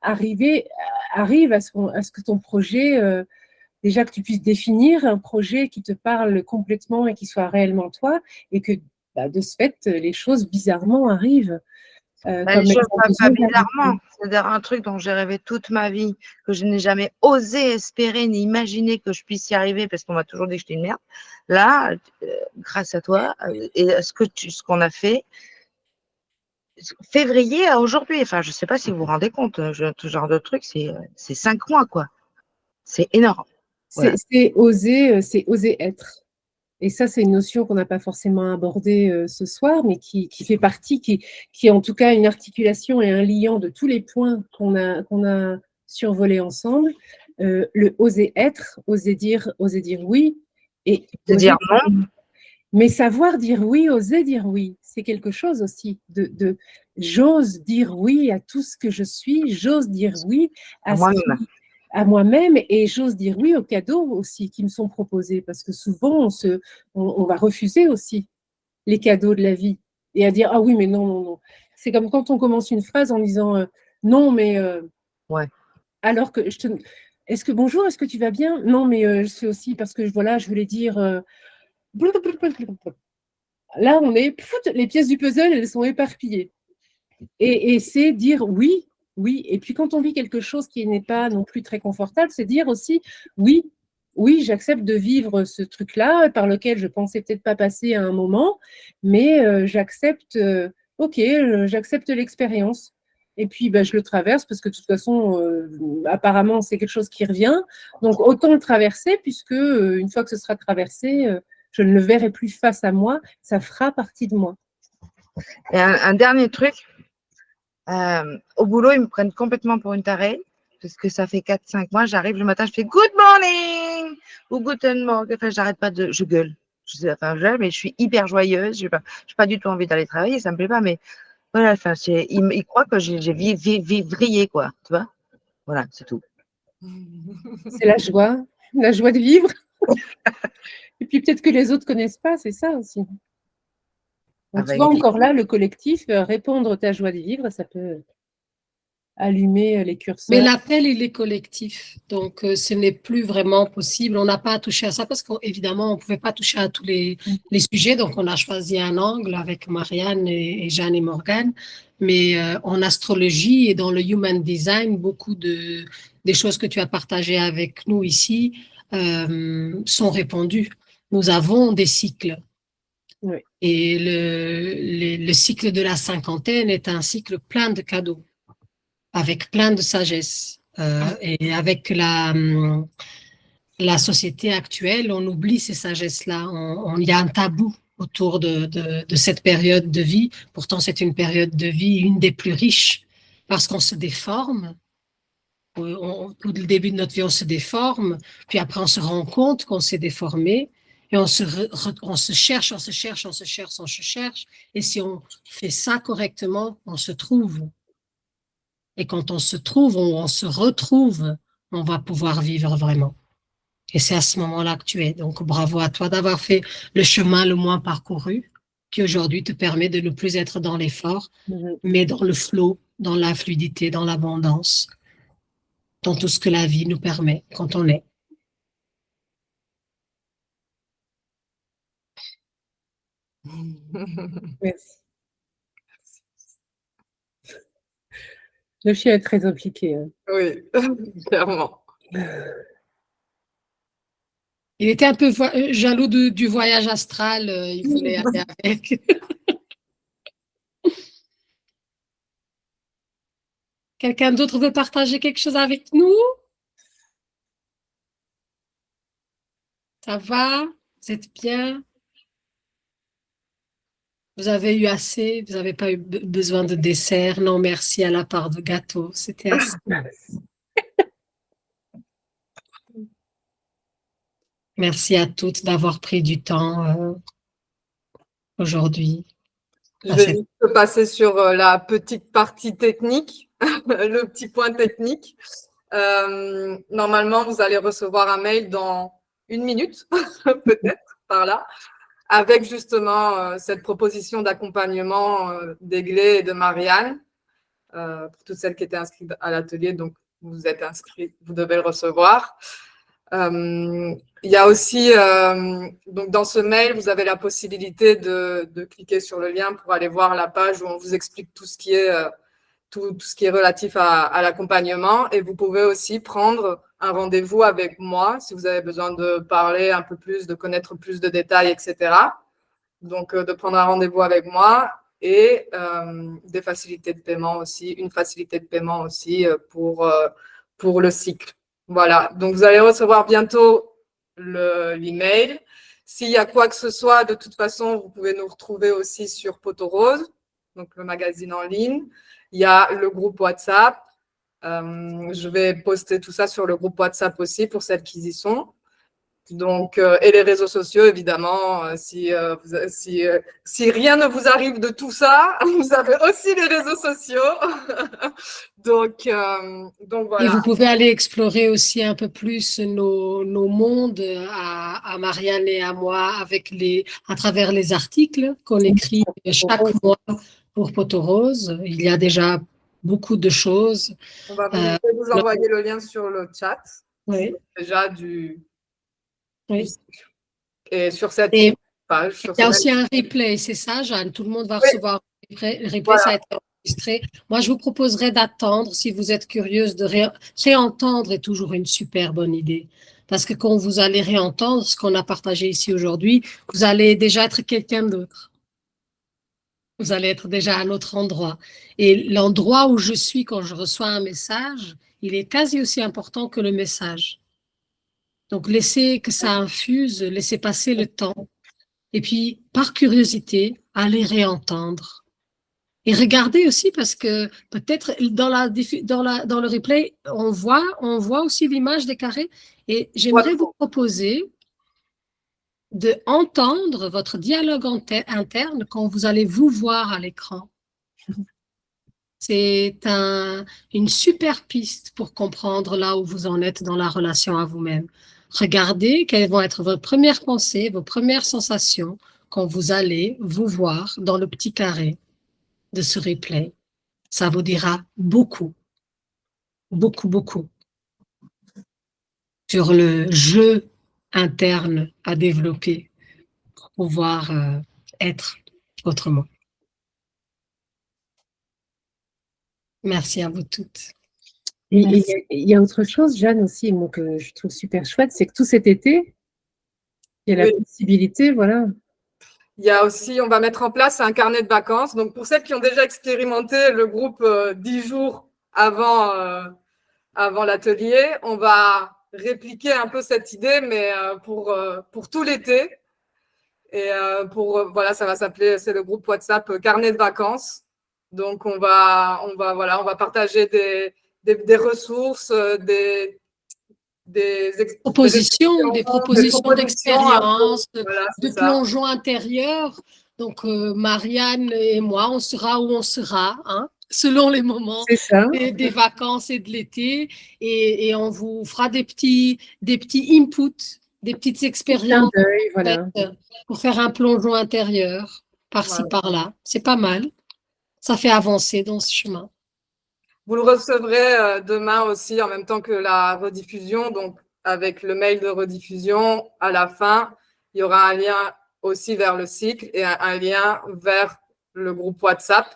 arrive à ce que ton projet, déjà que tu puisses définir un projet qui te parle complètement et qui soit réellement toi, et que de ce fait, les choses bizarrement arrivent. Les Comme choses exemple, pas bizarrement. C'est-à-dire un truc dont j'ai rêvé toute ma vie, que je n'ai jamais osé espérer ni imaginer que je puisse y arriver parce qu'on m'a toujours dit que j'étais une merde. Là, grâce à toi et à ce qu'on a fait, février à aujourd'hui, enfin, je ne sais pas si vous vous rendez compte, ce genre de truc, c'est 5 mois, quoi. C'est énorme. Voilà. c'est oser être. Et ça, c'est une notion qu'on n'a pas forcément abordée ce soir, mais qui fait partie, qui est en tout cas une articulation et un liant de tous les points qu'on a survolés ensemble. Le oser être, oser dire oui. Et De dire non. Mais savoir dire oui, oser dire oui, c'est quelque chose aussi. J'ose dire oui à tout ce que je suis, j'ose dire oui à moi-même et j'ose dire oui aux cadeaux aussi qui me sont proposés parce que souvent on va refuser aussi les cadeaux de la vie et à dire ah oui mais non, non, non. C'est comme quand on commence une phrase en disant non mais ouais. Alors que est-ce que bonjour, est-ce que tu vas bien? Non mais c'est aussi parce que voilà, je voulais dire là on est les pièces du puzzle elles sont éparpillées et c'est dire oui. Oui, et puis quand on vit quelque chose qui n'est pas non plus très confortable, c'est dire aussi oui, j'accepte de vivre ce truc-là par lequel je pensais peut-être pas passer à un moment, mais j'accepte, j'accepte l'expérience. Et puis je le traverse parce que de toute façon, apparemment, c'est quelque chose qui revient. Donc autant le traverser puisque une fois que ce sera traversé, je ne le verrai plus face à moi, ça fera partie de moi. Et un dernier truc, au boulot, ils me prennent complètement pour une tarée, parce que ça fait 4-5 mois, j'arrive le matin, je fais « Good morning !» ou Guten Morgen. Enfin, j'arrête pas je gueule. Mais je suis hyper joyeuse. J'ai pas du tout envie d'aller travailler, ça me plaît pas. Mais voilà, enfin, il croit que j'ai vrillé, quoi. Tu vois? Voilà, c'est tout. C'est la joie de vivre. Et puis peut-être que les autres connaissent pas, c'est ça aussi. Donc, tu vois, encore là, le collectif, répondre ta joie de vivre, ça peut allumer les curseurs. Mais l'appel, il est collectif. Donc, ce n'est plus vraiment possible. On n'a pas à toucher à ça parce qu'évidemment, on ne pouvait pas toucher à tous les sujets. Donc, on a choisi un angle avec Marianne et Jeanne et Morgane. Mais en astrologie et dans le human design, beaucoup des choses que tu as partagées avec nous ici sont répondues. Nous avons des cycles. Oui. Et le cycle de la cinquantaine est un cycle plein de cadeaux, avec plein de sagesse. Et avec la société actuelle, on oublie ces sagesses-là. Il y a un tabou autour de cette période de vie. Pourtant, c'est une période de vie, une des plus riches, parce qu'on se déforme. Tout le début de notre vie, on se déforme, puis après, on se rend compte qu'on s'est déformé. Et on se cherche, on se cherche, on se cherche, on se cherche. Et si on fait ça correctement, on se trouve. Et quand on se trouve, on se retrouve, on va pouvoir vivre vraiment. Et c'est à ce moment-là que tu es. Donc, bravo à toi d'avoir fait le chemin le moins parcouru, qui aujourd'hui te permet de ne plus être dans l'effort, mais dans le flow, dans la fluidité, dans l'abondance, dans tout ce que la vie nous permet quand on est. Merci. Le chien est très impliqué. Hein. Oui, clairement. Il était un peu jaloux du voyage astral, il voulait aller avec. Quelqu'un d'autre veut partager quelque chose avec nous? Ça va? Vous êtes bien? Vous avez eu assez? Vous n'avez pas eu besoin de dessert? Non, merci à la part de gâteau. C'était assez. Merci à toutes d'avoir pris du temps aujourd'hui. Je vais juste passer sur la petite partie technique, le petit point technique. Normalement, vous allez recevoir un mail dans 1 minute, peut-être, par là, avec justement cette proposition d'accompagnement d'Aiglé et de Marianne, pour toutes celles qui étaient inscrites à l'atelier. Donc, vous êtes inscrits, vous devez le recevoir. Il y a aussi, donc dans ce mail, vous avez la possibilité de cliquer sur le lien pour aller voir la page où on vous explique tout ce qui est, tout ce qui est relatif à l'accompagnement. Et vous pouvez aussi prendre un rendez-vous avec moi si vous avez besoin de parler un peu plus, de connaître plus de détails, etc. Donc, de prendre un rendez-vous avec moi et des facilités de paiement aussi, une facilité de paiement aussi pour le cycle. Voilà, donc vous allez recevoir bientôt l'email. S'il y a quoi que ce soit, de toute façon, vous pouvez nous retrouver aussi sur Poteau Rose, donc le magazine en ligne. Il y a le groupe WhatsApp. Je vais poster tout ça sur le groupe WhatsApp aussi pour celles qui y sont. Donc, et les réseaux sociaux, évidemment, si rien ne vous arrive de tout ça, vous avez aussi les réseaux sociaux. donc voilà. Et vous pouvez aller explorer aussi un peu plus nos mondes à Marianne et à moi à travers les articles qu'on écrit chaque mois pour Poteau Rose. Il y a déjà beaucoup de choses. On va vous envoyer le lien sur le chat. Oui. Déjà oui. Et sur cette page. Il y a aussi un replay, c'est ça, Jeanne? Tout le monde va recevoir un replay, voilà. Ça a été enregistré. Moi, je vous proposerais d'attendre, si vous êtes curieuse, de réentendre est toujours une super bonne idée. Parce que quand vous allez réentendre ce qu'on a partagé ici aujourd'hui, vous allez déjà être quelqu'un d'autre. Vous allez être déjà à un autre endroit. Et l'endroit où je suis quand je reçois un message, il est quasi aussi important que le message. Donc, laissez que ça infuse, laissez passer le temps. Et puis, par curiosité, allez réentendre. Et regardez aussi parce que peut-être dans le replay, on voit aussi l'image des carrés. Et j'aimerais vous proposer de entendre votre dialogue interne quand vous allez vous voir à l'écran. C'est une super piste pour comprendre là où vous en êtes dans la relation à vous-même. Regardez quelles vont être vos premières pensées, vos premières sensations quand vous allez vous voir dans le petit carré de ce replay. Ça vous dira beaucoup, beaucoup, beaucoup sur le jeu interne à développer pour pouvoir être autrement. Merci à vous toutes. Et il y a autre chose, Jeanne, aussi, moi, que je trouve super chouette, c'est que tout cet été, il y a la possibilité, voilà. Il y a aussi, on va mettre en place un carnet de vacances. Donc, pour celles qui ont déjà expérimenté le groupe 10 jours avant l'atelier, on va répliquer un peu cette idée, mais pour tout l'été. Et voilà, ça va s'appeler, c'est le groupe WhatsApp Carnet de vacances. Donc, on va partager des ressources, des propositions d'expérience, voilà, de plongeon intérieur. Donc, Marianne et moi, on sera où on sera, hein, selon les moments des vacances et de l'été. Et on vous fera des petits inputs, des petites expériences voilà. pour faire un plongeon intérieur, par-ci, par-là. C'est pas mal. Ça fait avancer dans ce chemin. Vous le recevrez demain aussi en même temps que la rediffusion. Donc, avec le mail de rediffusion, à la fin, il y aura un lien aussi vers le cycle et un lien vers le groupe WhatsApp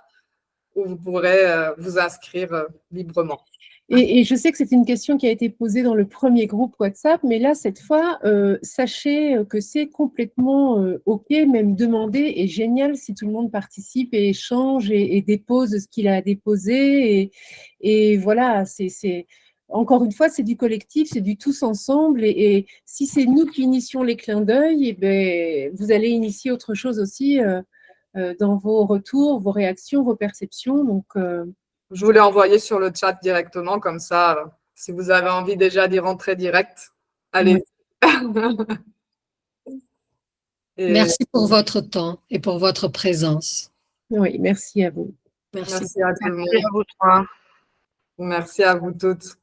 où vous pourrez vous inscrire librement. Et je sais que c'est une question qui a été posée dans le premier groupe WhatsApp, mais là, cette fois, sachez que c'est complètement OK, même demandé et génial si tout le monde participe et échange et dépose ce qu'il a déposé. Et voilà, encore une fois, c'est du collectif, c'est du tous ensemble. Et si c'est nous qui initions les clins d'œil, ben, vous allez initier autre chose aussi dans vos retours, vos réactions, vos perceptions. Donc, je vous l'ai envoyé sur le chat directement, comme ça, si vous avez envie déjà d'y rentrer direct, allez. Merci pour votre temps et pour votre présence. Oui, merci à vous. Merci à tout le monde. Merci à vous trois. Merci à vous toutes.